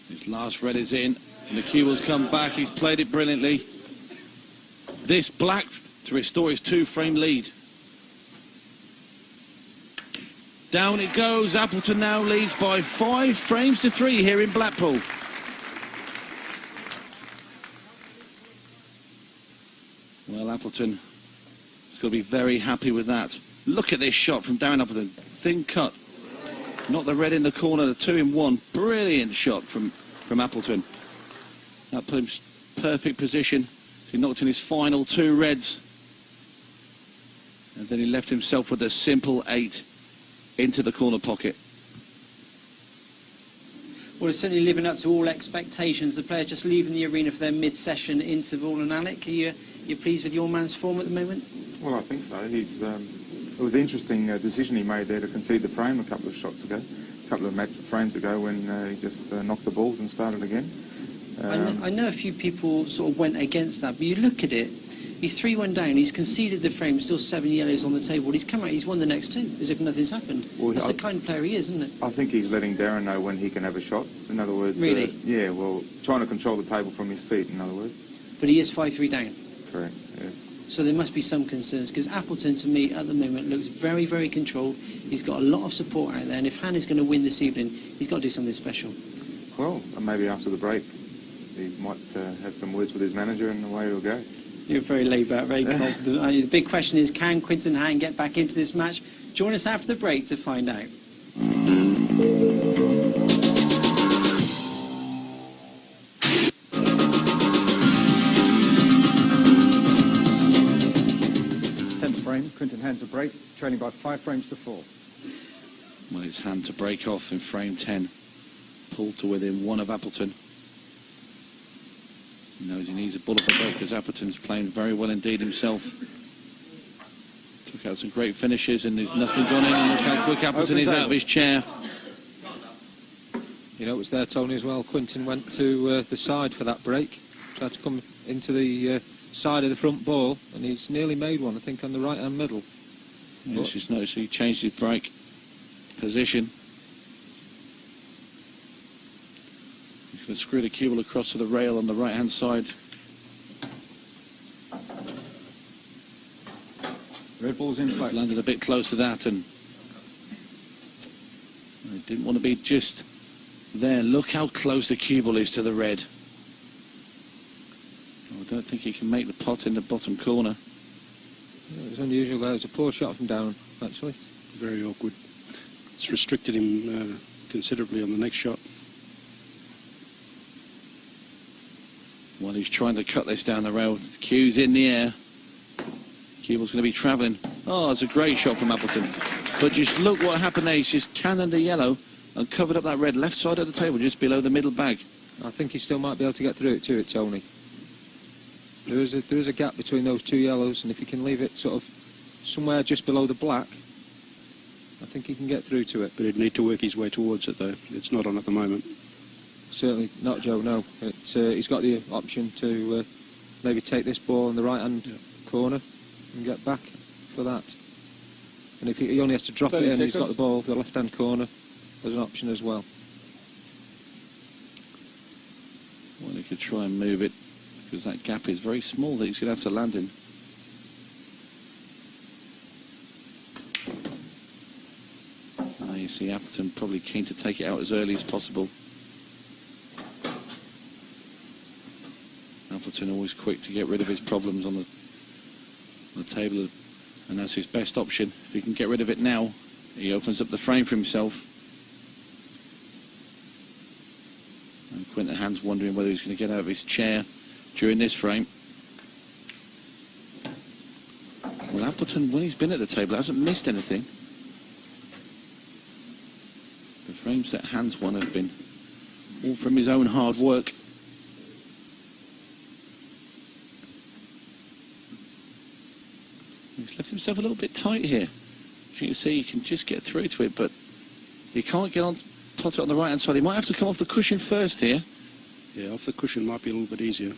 [SPEAKER 4] His last red is in, and the cue ball's come back. He's played it brilliantly. This black to restore his 2-frame lead. Down it goes. Appleton now leads by 5 frames to 3 here in Blackpool. Well, Appleton is going to be very happy with that. Look at this shot from Darren Appleton. Thin cut. Not the red in the corner, the 2-in-1. Brilliant shot from Appleton. That put him in perfect position. He knocked in his final 2 reds. And then he left himself with a simple 8 into the corner pocket.
[SPEAKER 1] Well, it's certainly living up to all expectations. The players just leaving the arena for their mid-session interval. And Alec, you're pleased with your man's form at the moment?
[SPEAKER 2] Well, I think so. It was an interesting decision he made there to concede the frame a couple of frames ago when he just knocked the balls and started again.
[SPEAKER 1] I know a few people sort of went against that, but you look at it, he's 3-1 down, he's conceded the frame, still 7 yellows on the table. He's come out, he's won the next 2, as if nothing's happened. Well, that's the kind of player he is, isn't it?
[SPEAKER 2] I think he's letting Darren know when he can have a shot. In other words...
[SPEAKER 1] Really?
[SPEAKER 2] Yeah, well, trying to control the table from his seat, in other words.
[SPEAKER 1] but he is 5-3 down.
[SPEAKER 2] Correct, yes.
[SPEAKER 1] So there must be some concerns, because Appleton, to me, at the moment, looks very, very controlled. He's got a lot of support out there, and if Hann is going to win this evening, he's got to do something special.
[SPEAKER 2] Well, maybe after the break, he might have some words with his manager and away he'll go.
[SPEAKER 1] You're very laid back, very confident. The big question is, can Quinten Hann get back into this match? Join us after the break to find out.
[SPEAKER 7] Quinten Hann to break, trailing by 5 frames to 4.
[SPEAKER 4] Well, it's Hann to break off in frame 10. Pulled to within 1 of Appleton. He knows he needs a bullet for break because Appleton's playing very well indeed himself. Took out some great finishes and there's nothing gone in. And look how quick Appleton is out of his chair.
[SPEAKER 6] You know, it was there, Tony, as well. Quinten went to the side for that break. Tried to come into the side of the front ball, and he's nearly made one, I think, on the right-hand middle.
[SPEAKER 4] Yes, just noticed he changed his break position. He's going to screw the cue ball across to the rail on the right-hand side.
[SPEAKER 7] Red ball's in play.
[SPEAKER 4] He's landed a bit close to that, and he didn't want to be just there. Look how close the cue ball is to the red. I don't think he can make the pot in the bottom corner.
[SPEAKER 6] Yeah, it was unusual there. It was a poor shot from Darren, actually.
[SPEAKER 5] Very awkward. It's restricted him considerably on the next shot.
[SPEAKER 4] Well, he's trying to cut this down the rail. The cue's in the air. Cue ball's going to be travelling. Oh, it's a great shot from Appleton. But just look what happened there. He's just cannoned the yellow and covered up that red left side of the table, just below the middle bag.
[SPEAKER 6] I think he still might be able to get through it to it, Tony. There is a gap between those two yellows, and if he can leave it sort of somewhere just below the black, I think he can get through to it.
[SPEAKER 5] But he'd need to work his way towards it, though. It's not on at the moment.
[SPEAKER 6] Certainly not, Joe, no. He's got the option to maybe take this ball in the right-hand corner and get back for that. And if he only has to drop it in, he's got the ball for the left-hand corner as an option as well.
[SPEAKER 4] Well, he could try and move it, because that gap is very small that he's going to have to land in. You see Appleton probably keen to take it out as early as possible. Appleton always quick to get rid of his problems on the table, and that's his best option. If he can get rid of it now, he opens up the frame for himself. And Quinten Hann's wondering whether he's going to get out of his chair during this frame. Well, Appleton, when he's been at the table, hasn't missed anything. The frames that Hann's won have been all from his own hard work. He's left himself a little bit tight here. As you can see, he can just get through to it, but he can't get on, pot it on the right-hand side. He might have to come off the cushion first here.
[SPEAKER 5] Yeah, off the cushion might be a little bit easier.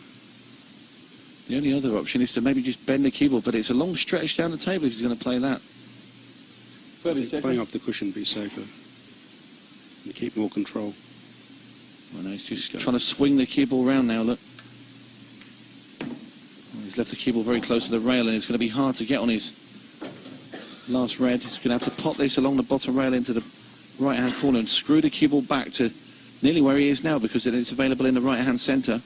[SPEAKER 4] The only other option is to maybe just bend the cue ball, but it's a long stretch down the table if he's going to play that.
[SPEAKER 7] 30 seconds.
[SPEAKER 5] Playing off the cushion would be safer. And keep more control.
[SPEAKER 4] Well, no, he's just trying to swing the cue ball round now, look. Well, he's left the cue ball very close to the rail, and it's going to be hard to get on his last red. He's going to have to pop this along the bottom rail into the right-hand corner and screw the cue ball back to nearly where he is now, because it's available in the right-hand centre.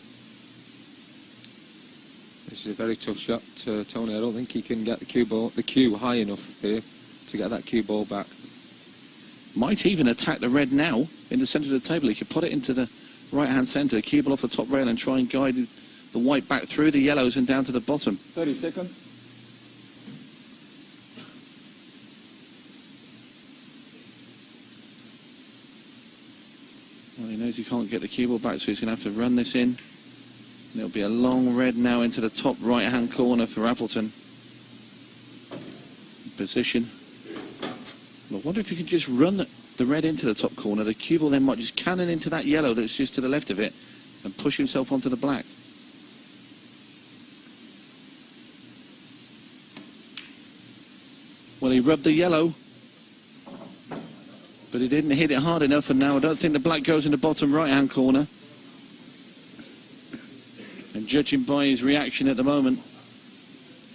[SPEAKER 6] This is a very tough shot, Tony. I don't think he can get the cue high enough here to get that cue ball back.
[SPEAKER 4] Might even attack the red now in the centre of the table. He could put it into the right-hand centre, cue ball off the top rail, and try and guide the white back through the yellows and down to the bottom.
[SPEAKER 7] 30 seconds.
[SPEAKER 4] Well, he knows he can't get the cue ball back, so he's going to have to run this in. And it'll be a long red now into the top right-hand corner for Appleton. Position. Well, I wonder if you can just run the red into the top corner. The cue ball then might just cannon into that yellow that's just to the left of it and push himself onto the black. Well, he rubbed the yellow, but he didn't hit it hard enough, and now I don't think the black goes in the bottom right-hand corner. And judging by his reaction at the moment,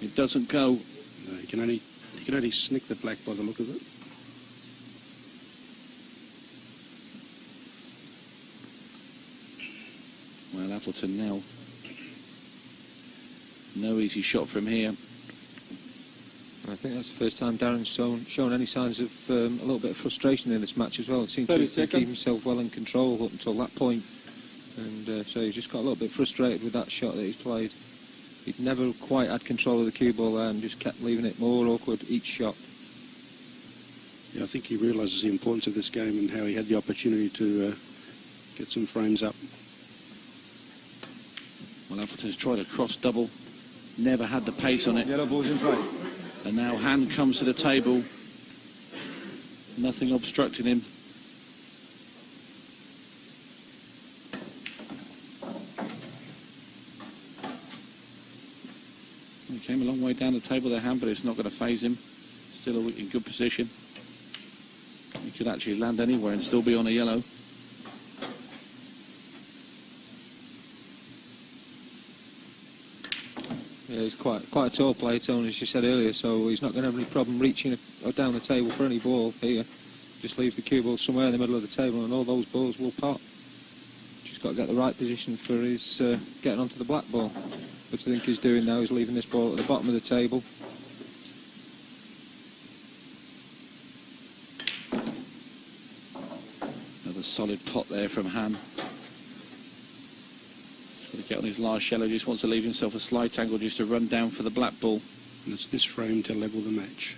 [SPEAKER 4] it doesn't go.
[SPEAKER 5] No, you can only snick the black by the look of it.
[SPEAKER 4] Well, Appleton now. No easy shot from here.
[SPEAKER 6] I think that's the first time Darren's shown any signs of a little bit of frustration in this match as well. It seemed to keep himself well in control up until that point. And so he just got a little bit frustrated with that shot that he's played. He'd never quite had control of the cue ball there and just kept leaving it more awkward each shot.
[SPEAKER 5] Yeah, I think he realises the importance of this game and how he had the opportunity to get some frames up.
[SPEAKER 4] Well, Appleton's tried a cross double, never had the pace on it.
[SPEAKER 7] Yellow ball's in play.
[SPEAKER 4] And now Hann comes to the table. Nothing obstructing him. He came a long way down the table there, Hann, but it's not going to faze him. Still in good position. He could actually land anywhere and still be on a yellow.
[SPEAKER 6] Yeah, he's quite a tall player, Tony, as you said earlier, so he's not going to have any problem reaching or down the table for any ball here. Just leave the cue ball somewhere in the middle of the table and all those balls will pop. Just got to get the right position for his getting onto the black ball. Which I think he's doing now, is leaving this ball at the bottom of the table.
[SPEAKER 4] Another solid pot there from Hann. To get on his last yellow, just wants to leave himself a slight angle just to run down for the black ball.
[SPEAKER 5] And it's this frame to level the match.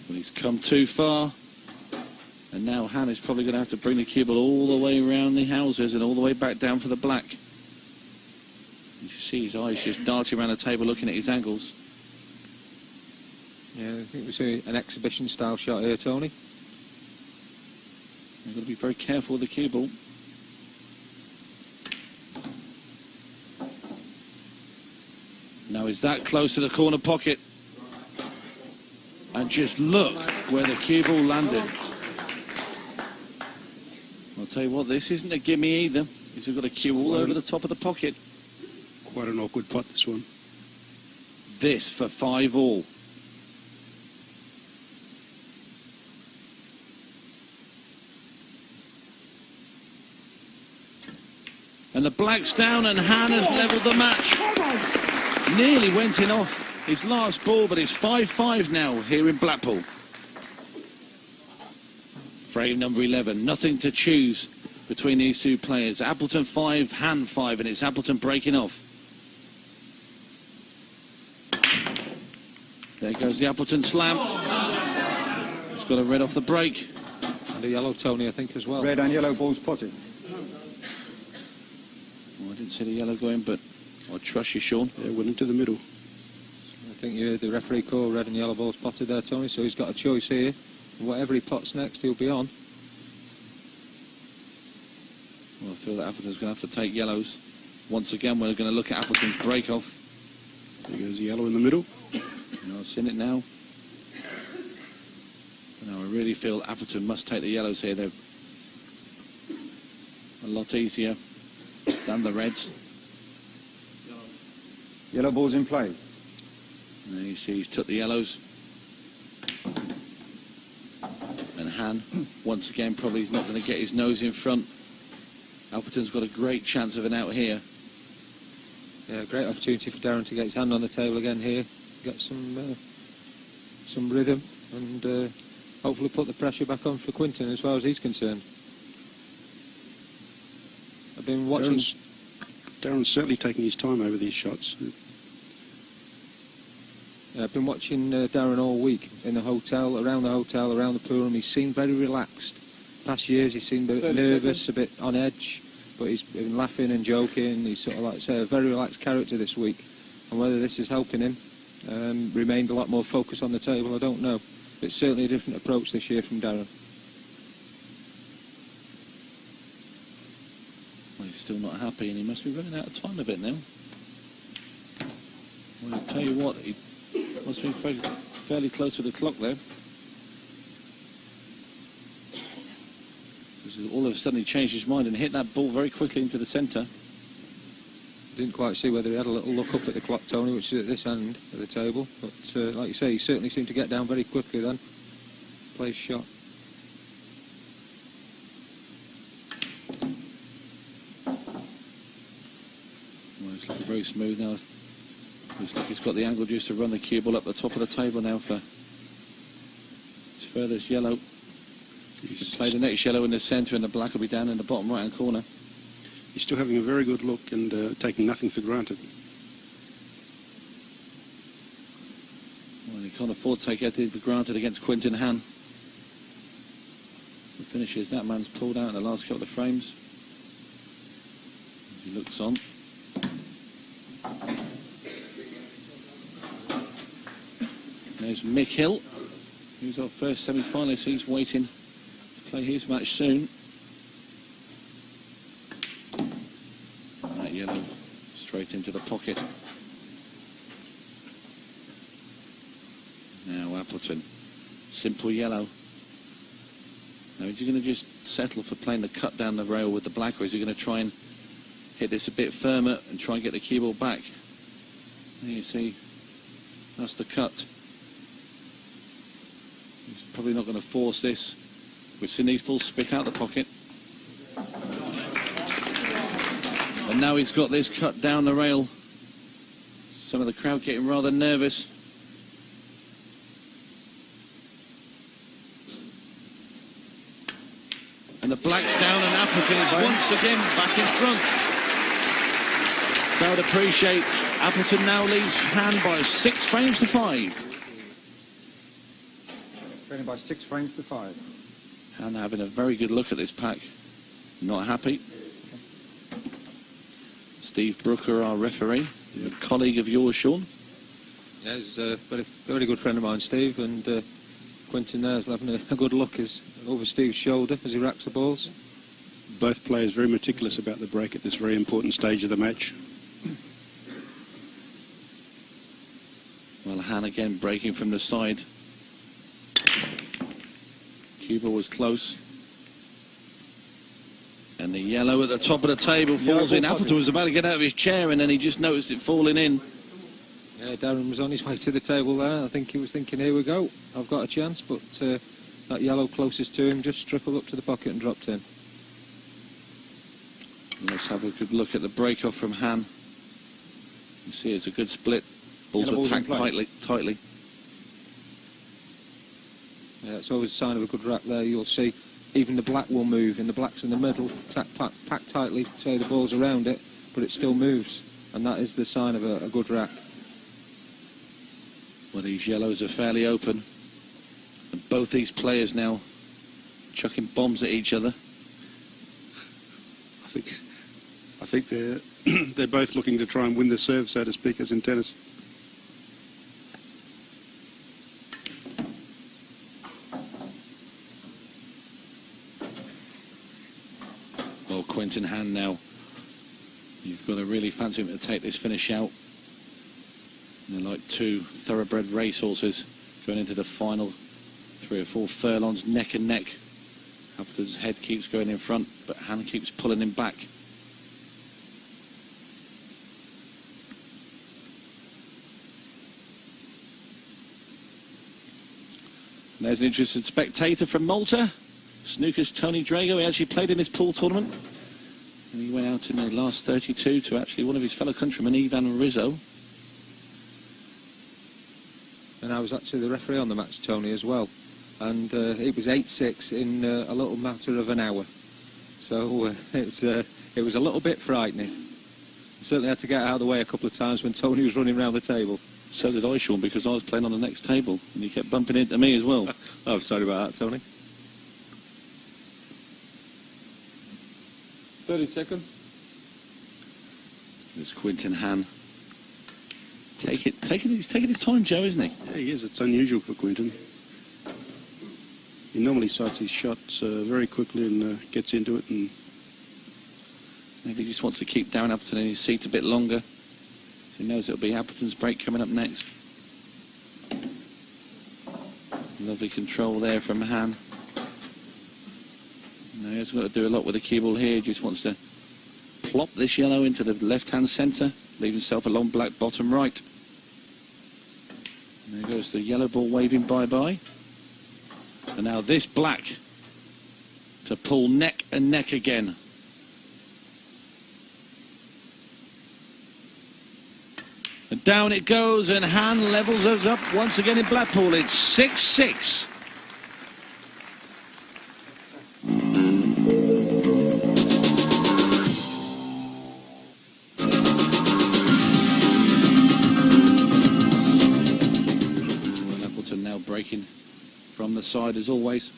[SPEAKER 4] Well, he's come too far. And now Hann is probably going to have to bring the cue ball all the way around the houses and all the way back down for the black. You see his eyes just darting around the table looking at his angles.
[SPEAKER 6] Yeah, I think we see an exhibition style shot here, Tony.
[SPEAKER 4] You've got to be very careful with the cue ball. Now he's that close to the corner pocket. And just look where the cue ball landed. I'll tell you what, this isn't a gimme either. He's got a cue all over the top of the pocket.
[SPEAKER 5] Quite an awkward pot, this one.
[SPEAKER 4] This for 5-all. And the black's down and Hann has levelled the match. Nearly went in off his last ball, but it's 5-5 now here in Blackpool. Frame number 11, nothing to choose between these two players. Appleton 5, Hann 5, and it's Appleton breaking off. There goes the Appleton slam. It's got a red off the break.
[SPEAKER 6] And a yellow, Tony, I think, as well.
[SPEAKER 7] Red and yellow balls potted.
[SPEAKER 4] Well, I didn't see the yellow going, but I'll trust you, Sean.
[SPEAKER 5] Yeah, went into the middle.
[SPEAKER 6] I think you heard the referee call red and yellow balls potted there, Tony, so he's got a choice here. Whatever he pots next, he'll be on.
[SPEAKER 4] Well, I feel that Appleton's going to have to take yellows. Once again, we're going to look at Appleton's break-off.
[SPEAKER 5] There goes the yellow in the middle.
[SPEAKER 4] I've seen it now. Now, I really feel Appleton must take the yellows here. They're a lot easier than the reds.
[SPEAKER 7] Yellow ball's in play.
[SPEAKER 4] And there you see he's took the yellows. And Hann, once again, probably is not going to get his nose in front. Appleton's got a great chance of an out here.
[SPEAKER 6] Yeah, great opportunity for Darren to get his hand on the table again here. Get some rhythm and hopefully put the pressure back on for Quinten as far as he's concerned. I've been watching...
[SPEAKER 5] Darren's certainly taking his time over these shots.
[SPEAKER 6] Yeah, I've been watching Darren all week in the hotel, around the pool room. He seemed very relaxed. Past years he seemed a bit nervous, a bit on edge, but he's been laughing and joking. He's sort of, like I say, a very relaxed character this week. And whether this is helping him, remained a lot more focused on the table, I don't know. It's certainly a different approach this year from Darren.
[SPEAKER 4] Well, he's still not happy, and he must be running out of time a bit now. Well, I'll tell you what, he must be fairly close to the clock there. There's All of a sudden he changed his mind and hit that ball very quickly into the centre.
[SPEAKER 6] Didn't quite see whether he had a little look up at the clock, Tony, which is at this end of the table. But like you say, he certainly seemed to get down very quickly then. Play his shot.
[SPEAKER 4] Well, it's looking very smooth now. Looks like he's got the angle just to run the cue ball up the top of the table now for his furthest yellow. He can play the next yellow in the centre and the black will be down in the bottom right-hand corner.
[SPEAKER 5] He's still having a very good look and taking nothing for granted.
[SPEAKER 4] Well, he can't afford to take anything for granted against Quinten Hann. The finishes, that man's pulled out in the last couple of frames. As he looks on. There's Mick Hill, who's our first semi-finalist. He's waiting to play his match soon. That yellow straight into the pocket. Now Appleton, simple yellow. Now is he going to just settle for playing the cut down the rail with the black, or is he going to try and hit this a bit firmer and try and get the cue ball back? There you see, that's the cut. He's probably not going to force this. We've seen these balls spit out the pocket. And now he's got this cut down the rail. Some of the crowd getting rather nervous. And the black's down and Appleton is once again back in front. Crowd appreciate. Appleton now leads Hann by 6 frames to 5.
[SPEAKER 7] Trailing by 6 frames to 5.
[SPEAKER 4] Hann having a very good look at this pack. Not happy. Steve Brooker, our referee, a colleague of yours, Sean.
[SPEAKER 6] Yeah, he's a very good friend of mine, Steve, and Quinten there's having a good look over Steve's shoulder as he racks the balls.
[SPEAKER 5] Both players very meticulous about the break at this very important stage of the match.
[SPEAKER 4] Well, Hann again breaking from the side. Cuba was close. And the yellow at the top of the table falls in. Appleton was about to get out of his chair and then he just noticed it falling in.
[SPEAKER 6] Yeah, Darren was on his way to the table there. I think he was thinking, here we go, I've got a chance. But that yellow closest to him just trickled up to the pocket and dropped in.
[SPEAKER 4] Let's have a good look at the break-off from Hann. You see it's a good split. Balls are tacked tightly.
[SPEAKER 6] Yeah, it's always a sign of a good rack there. You'll see even the black will move, and the black's in the middle, packed tightly, say the ball's around it, but it still moves. And that is the sign of a good rack.
[SPEAKER 4] Well, these yellows are fairly open. And both these players now chucking bombs at each other.
[SPEAKER 5] I think they're both looking to try and win the serve, so to speak, as in tennis.
[SPEAKER 4] Well, Quinten Hann now. You've got to really fancy him to take this finish out. And they're like two thoroughbred racehorses going into the final 3 or 4 furlongs neck and neck. Appleton's head keeps going in front, but Hann keeps pulling him back. And there's an interested spectator from Malta. Snooker's Tony Drago. He actually played in this pool tournament. And he went out in the last 32 to actually one of his fellow countrymen, Ivan Rizzo.
[SPEAKER 6] And I was actually the referee on the match, Tony, as well. And it was 8-6 in a little matter of an hour. So it was a little bit frightening. Certainly had to get out of the way a couple of times when Tony was running around the table.
[SPEAKER 4] So did I, Sean, because I was playing on the next table, and he kept bumping into me as well.
[SPEAKER 6] Oh, sorry about that, Tony.
[SPEAKER 2] 30 seconds.
[SPEAKER 4] There's Quinten Hann. He's taking his time, Joe, isn't he?
[SPEAKER 5] Yeah, he is. It's unusual for Quinten. He normally sights his shots very quickly and gets into it. And
[SPEAKER 4] maybe he just wants to keep Darren Appleton in his seat a bit longer. He knows it'll be Appleton's break coming up next. Lovely control there from Hann. He's got to do a lot with the cue ball here. He just wants to plop this yellow into the left-hand centre, leave himself a long black bottom right. And there goes the yellow ball waving bye-bye. And now this black to pull neck and neck again. And down it goes, and Hann levels us up once again in Blackpool. It's 6-6. Well, Appleton now breaking from the side as always.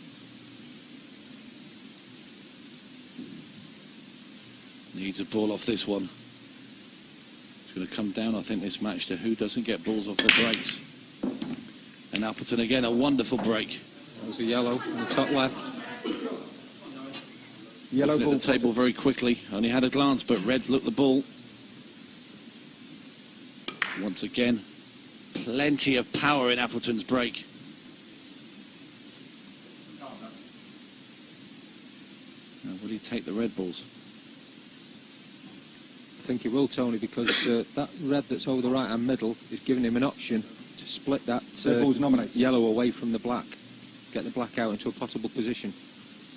[SPEAKER 4] Needs a ball off this one. It's going to come down, I think, this match to who doesn't get balls off the breaks. And Appleton again, a wonderful break.
[SPEAKER 6] That was a yellow on the top left.
[SPEAKER 7] Yellow
[SPEAKER 4] ball. At the table very quickly. Only had a glance, but Reds looked the ball. Once again, plenty of power in Appleton's break. Now, will he take the red balls?
[SPEAKER 6] I think he will, Tony, because that red that's over the right-hand middle is giving him an option to split that yellow away from the black, get the black out into a possible position.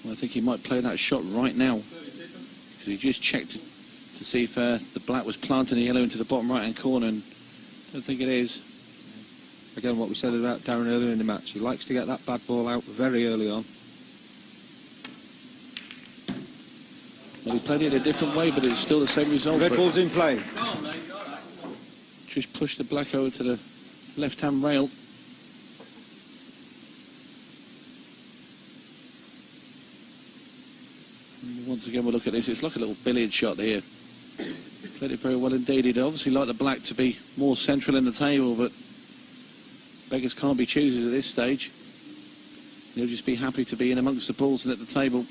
[SPEAKER 4] Well, I think he might play that shot right now, because he just checked to see if the black was planting the yellow into the bottom right-hand corner, and I don't think it is.
[SPEAKER 6] Again, what we said about Darren earlier in the match, he likes to get that bad ball out very early on.
[SPEAKER 4] Well, he played it a different way, but it's still the same result.
[SPEAKER 7] Red ball's in play.
[SPEAKER 4] Just push the black over to the left-hand rail. And once again, we'll look at this. It's like a little billiard shot here. Played it very well indeed. He'd obviously like the black to be more central in the table, but beggars can't be choosers at this stage. He'll just be happy to be in amongst the balls and at the table.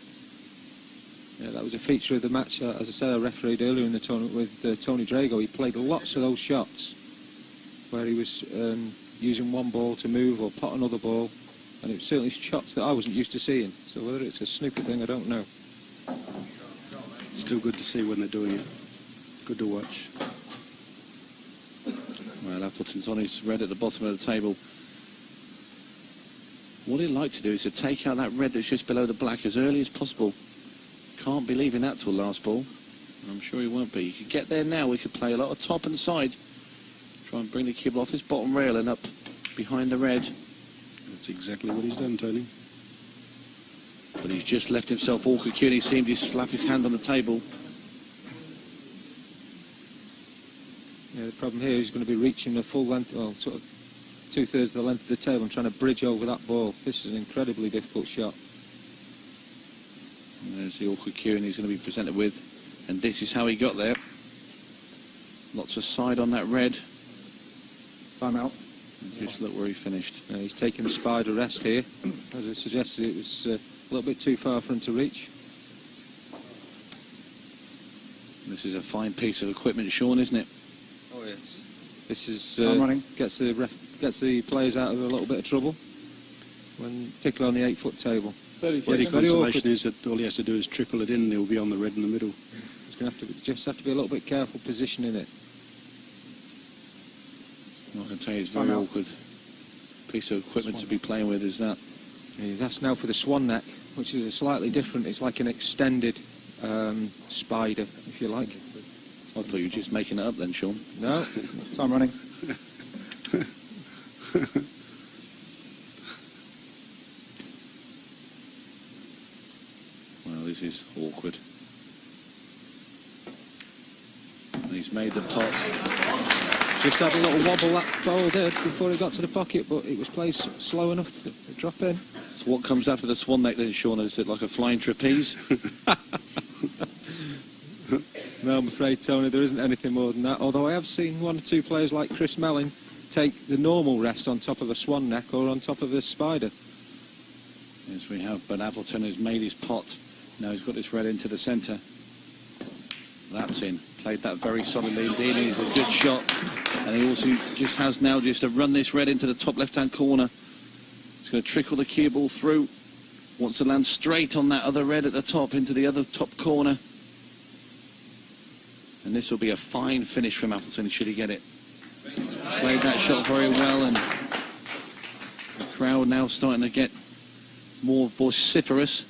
[SPEAKER 6] Yeah, that was a feature of the match. As I said, I refereed earlier in the tournament with Tony Drago. He played lots of those shots where he was using one ball to move or pot another ball, and it was certainly shots that I wasn't used to seeing. So whether it's a snooker thing, I don't know.
[SPEAKER 5] Still good to see when they're doing it. Good to watch.
[SPEAKER 4] Well, Appleton's on his red at the bottom of the table. What he'd like to do is to take out that red that's just below the black as early as possible. Can't be leaving that till last ball. I'm sure he won't be. You could get there now. We could play a lot of top and side. Try and bring the cube off his bottom rail and up behind the red.
[SPEAKER 5] That's exactly what he's done, Tony.
[SPEAKER 4] But he's just left himself awkward. He seemed to slap his hand on the table.
[SPEAKER 6] Yeah, the problem here is going to be reaching the full length, well, sort of two-thirds of the length of the table and trying to bridge over that ball. This is an incredibly difficult shot.
[SPEAKER 4] And there's the awkward cue, and he's going to be presented with, and this is how he got there. Lots of side on that red.
[SPEAKER 7] Time out.
[SPEAKER 4] Just look where he finished.
[SPEAKER 6] He's taking a spider rest here. As I suggested, it was a little bit too far for him to reach.
[SPEAKER 4] This is a fine piece of equipment, Sean, isn't it?
[SPEAKER 6] Oh yes. This is gets the players out of a little bit of trouble, particularly on the 8-foot table.
[SPEAKER 5] The consolation is that all he has to do is triple it in and he'll be on the red in the middle.
[SPEAKER 6] He's going to have to be a little bit careful positioning it.
[SPEAKER 4] I can tell you it's very awkward piece of equipment to be playing with, is that.
[SPEAKER 6] He's asked now for the swan neck, which is a slightly different, it's like an extended spider, if you like.
[SPEAKER 4] I thought you were just making it up then, Sean.
[SPEAKER 6] No.
[SPEAKER 7] Time running.
[SPEAKER 4] Well, this is awkward. And he's made the pot.
[SPEAKER 6] Just had a little wobble that ball did before he got to the pocket, but it was placed slow enough to drop in.
[SPEAKER 4] So what comes after the swan neck then, Sean? Is it like a flying trapeze?
[SPEAKER 6] No, I'm afraid, Tony, there isn't anything more than that. Although I have seen one or two players like Chris Melling take the normal rest on top of a swan neck or on top of a spider.
[SPEAKER 4] Yes, we have. But Appleton has made his pot. Now he's got this red into the centre. That's in. Played that very solidly indeed. He's a good shot. And he also just has now just to run this red into the top left-hand corner. He's going to trickle the cue ball through. Wants to land straight on that other red at the top, into the other top corner. And this will be a fine finish from Appleton, should he get it. Played that shot very well, and the crowd now starting to get more vociferous.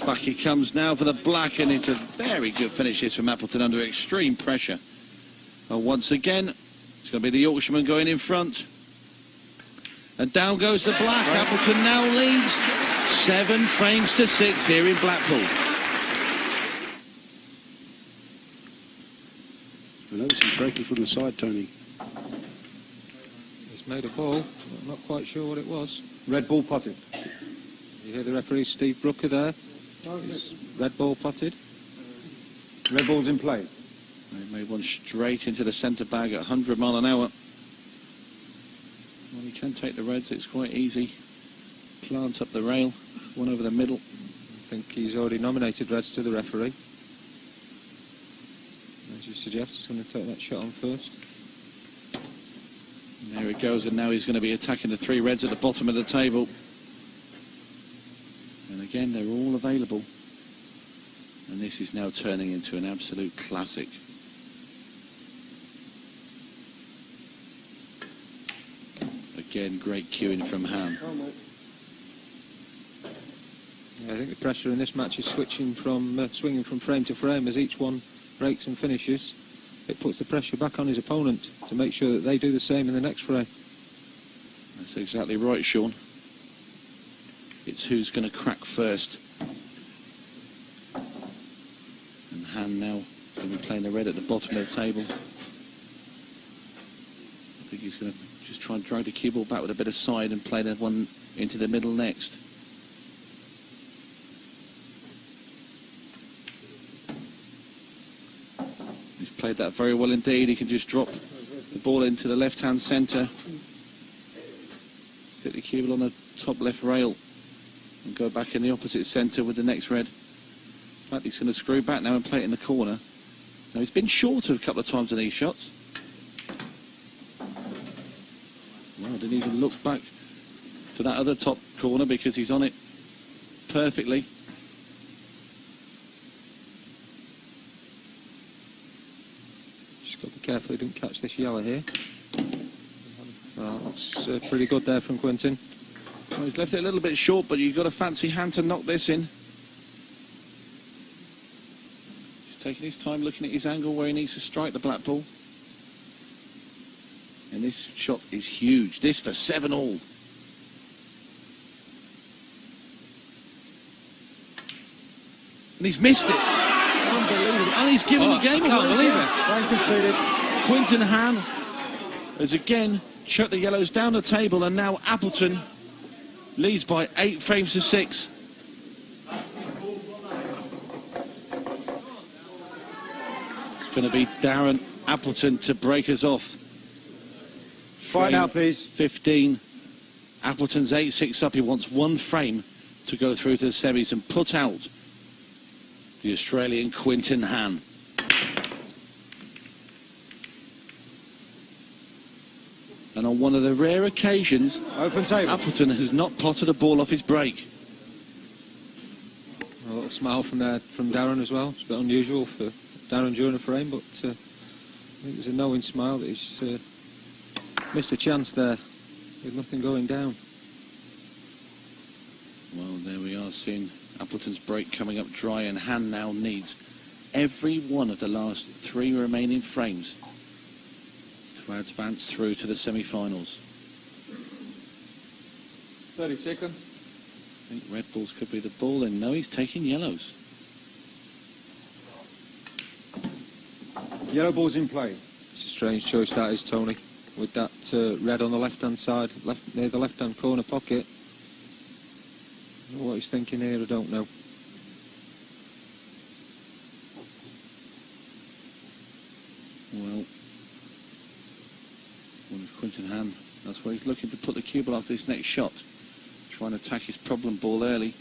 [SPEAKER 4] Back he comes now for the black, and it's a very good finish this from Appleton under extreme pressure. And once again, it's going to be the Yorkshireman going in front. And down goes the black. Appleton now leads 7 frames to 6 here in Blackpool.
[SPEAKER 5] I noticed him breaking from the side, Tony.
[SPEAKER 6] He's made a ball. I'm not quite sure what it was.
[SPEAKER 7] Red ball potted.
[SPEAKER 6] You hear the referee, Steve Brooker, there. He's red ball potted.
[SPEAKER 7] Red ball's in play.
[SPEAKER 4] They made one straight into the centre bag at 100 mile an hour. Well, he can take the reds, it's quite easy. Plant up the rail, one over the middle.
[SPEAKER 6] I think he's already nominated reds to the referee. As you suggest, he's going to take that shot on first.
[SPEAKER 4] And there it goes, and now he's going to be attacking the 3 reds at the bottom of the table. And again, they're all available. And this is now turning into an absolute classic. Again, great cueing from Hann.
[SPEAKER 6] Yeah, I think the pressure in this match is swinging from frame to frame as each one breaks and finishes. It puts the pressure back on his opponent to make sure that they do the same in the next frame.
[SPEAKER 4] That's exactly right, Sean. It's who's going to crack first. And Hann now going to be playing the red at the bottom of the table. I think he's going to just try and drag the cue ball back with a bit of side and play that one into the middle next. He's played that very well indeed. He can just drop the ball into the left-hand centre, sit the cue ball on the top left rail, and go back in the opposite centre with the next red. In fact, he's going to screw back now and play it in the corner. Now, he's been short a couple of times in these shots. Well, didn't even look back to that other top corner because he's on it perfectly.
[SPEAKER 6] Just got to be careful he didn't catch this yellow here. Well, that's pretty good there from Quinten.
[SPEAKER 4] Well, he's left it a little bit short, but you've got a fancy Hann to knock this in. Just taking his time, looking at his angle where he needs to strike the black ball. And this shot is huge. This for 7-all. And he's missed it. Unbelievable. And he's given the game away. I can't believe it.
[SPEAKER 7] Frank conceded.
[SPEAKER 4] Quinten Hann has again chucked the yellows down the table, and now Appleton leads by 8 frames to 6. It's going to be Darren Appleton to break us off.
[SPEAKER 7] Fight now, please.
[SPEAKER 4] 15. Appleton's 8-6 up. He wants 1 frame to go through to the semis and put out the Australian Quinten Hann. And on one of the rare occasions,
[SPEAKER 7] Open table.
[SPEAKER 4] Appleton has not potted a ball off his break.
[SPEAKER 6] A little smile from Darren as well. It's a bit unusual for Darren during a frame, but I think it was a knowing smile that he's missed a chance there with nothing going down.
[SPEAKER 4] Well, there we are, seeing Appleton's break coming up dry, and Hann now needs every one of the last 3 remaining frames to advance through to the semi-finals.
[SPEAKER 7] 30 seconds.
[SPEAKER 4] I think red balls could be the ball, and no, he's taking yellows.
[SPEAKER 7] Yellow ball's in play.
[SPEAKER 6] It's a strange choice that is, Tony, with that red on the left-hand side, near the left-hand corner pocket. I don't know what he's thinking here, I don't know.
[SPEAKER 4] Well, with Quinten Hann, that's where he's looking to put the cue ball after this next shot. Trying to attack his problem ball early.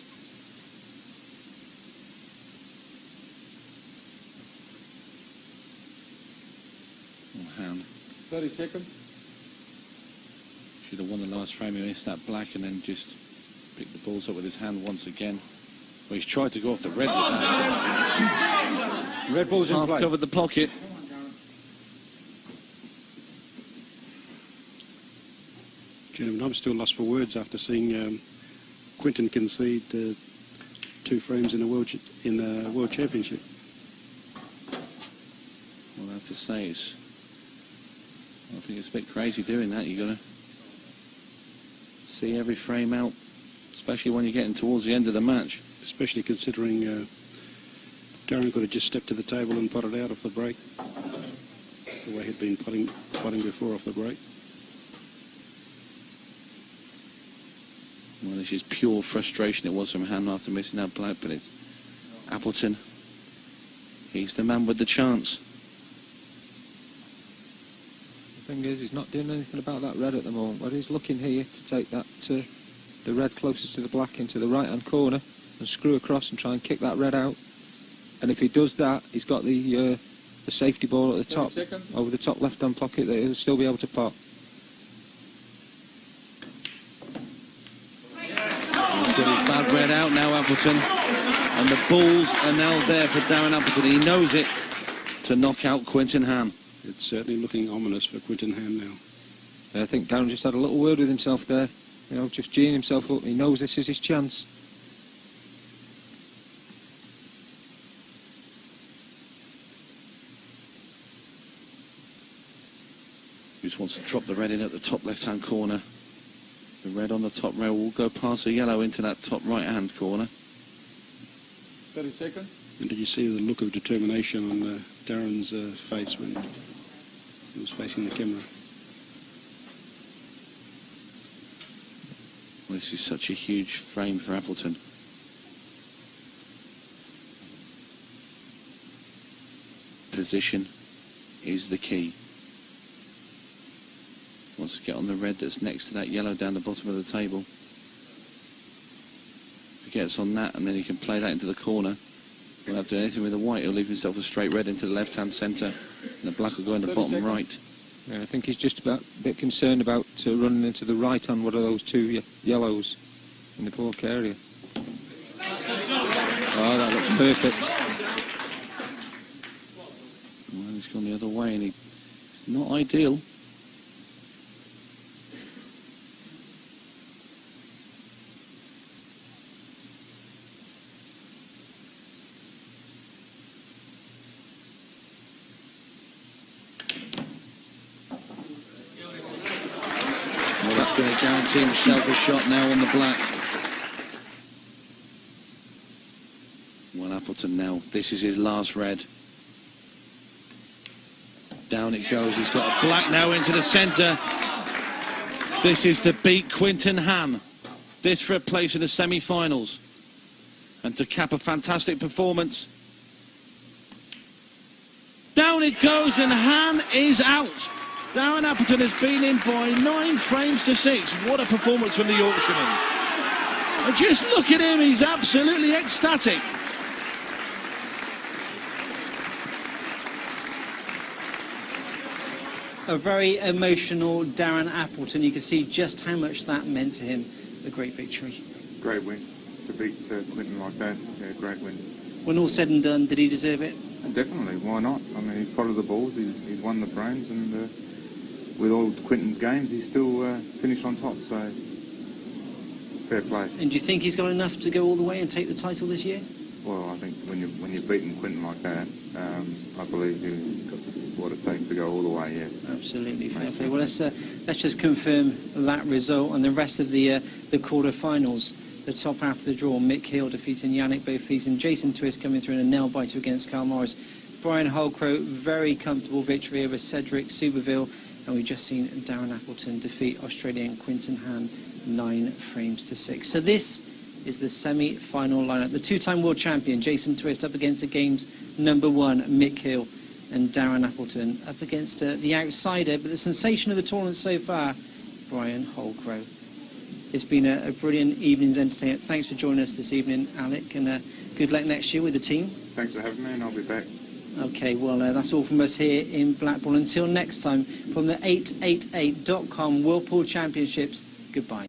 [SPEAKER 4] Hann
[SPEAKER 7] 30 seconds.
[SPEAKER 4] Should have won the last frame. He missed that black and then just picked the balls up with his hand once again. Well, he's tried to go off the red with that.
[SPEAKER 7] Red ball's in
[SPEAKER 4] Half
[SPEAKER 7] play.
[SPEAKER 4] covered the pocket.
[SPEAKER 5] Gentlemen, I'm still lost for words after seeing Quinten concede 2 frames in a world championship.
[SPEAKER 4] Well, I have to say, I think it's a bit crazy doing that. You've got to see every frame out, especially when you're getting towards the end of the match.
[SPEAKER 5] Especially considering Darren could have just stepped to the table and potted out off the break, the way he'd been potting before off the break.
[SPEAKER 4] Well, this is pure frustration. It was from Hann after missing that black, but it's Appleton. He's the man with the chance.
[SPEAKER 6] The thing is, he's not doing anything about that red at the moment. But he's looking here to take that the red closest to the black into the right-hand corner and screw across and try and kick that red out. And if he does that, he's got the safety ball at the top, over the top left-hand pocket, that he'll still be able to pot.
[SPEAKER 4] He's got his bad red out now, Appleton. And the balls are now there for Darren Appleton. He knows it to knock out Quinten Hann.
[SPEAKER 5] It's certainly looking ominous for Quinten Hann now.
[SPEAKER 6] I think Darren just had a little word with himself there, you know, just geeing himself up. He knows this is his chance.
[SPEAKER 4] He just wants to drop the red in at the top left-hand corner. The red on the top rail will go past the yellow into that top right-hand corner.
[SPEAKER 7] 30 seconds.
[SPEAKER 5] And did you see the look of determination on Darren's face when he was facing the camera?
[SPEAKER 4] Well, this is such a huge frame for Appleton. Position is the key. Wants to get on the red that's next to that yellow down the bottom of the table. If he gets on that and then he can play that into the corner, he'll have to do anything with the white. He'll leave himself a straight red into the left-hand centre, and the black will go in the bottom right.
[SPEAKER 6] Yeah, I think he's just a bit concerned about running into the right on one of those 2 yellows in the cork area. Oh, that looks perfect.
[SPEAKER 4] Well, he's gone the other way, and it's not ideal. Well, that's going to guarantee himself a shot now on the black. Well, Appleton now, this is his last red. Down it goes, he's got a black now into the centre. This is to beat Quinten Hann. This for a place in the semi-finals. And to cap a fantastic performance. Down it goes, and Hann is out. Darren Appleton has been in by 9 frames to 6. What a performance from the Yorkshireman. And just look at him, he's absolutely ecstatic.
[SPEAKER 1] A very emotional Darren Appleton. You can see just how much that meant to him. A great victory.
[SPEAKER 2] Great win. To beat Quinten like that, yeah, great win.
[SPEAKER 1] When all said and done, did he deserve it?
[SPEAKER 2] Definitely, why not? I mean, he's followed the balls, he's won the frames, and with all Quinten's games, he's still finished on top, so fair play.
[SPEAKER 1] And do you think he's got enough to go all the way and take the title this year?
[SPEAKER 2] Well, I think when you've beaten Quinten like that, I believe you've got what it takes to go all the way, yes.
[SPEAKER 1] Absolutely, fair play. Well, let's just confirm that result and the rest of the quarter-finals. The top half of the draw, Mick Hill defeating Yannick Beaufils, and Jason Twist coming through in a nail-biter against Carl Morris. Brian Holcrow, very comfortable victory over Cedric Superville, and we've just seen Darren Appleton defeat Australian Quinten Hann 9 frames to 6. So this is the semi-final lineup. The two-time world champion, Jason Twist, up against the game's #1, Mick Hill, and Darren Appleton up against the outsider, but the sensation of the tournament so far, Brian Holcrow. It's been a brilliant evening's entertainment. Thanks for joining us this evening, Alec, and good luck next year with the team.
[SPEAKER 2] Thanks for having me, and I'll be back
[SPEAKER 1] Okay, well, that's all from us here in Blackpool. Until next time, from the 888.com Whirlpool Championships, goodbye.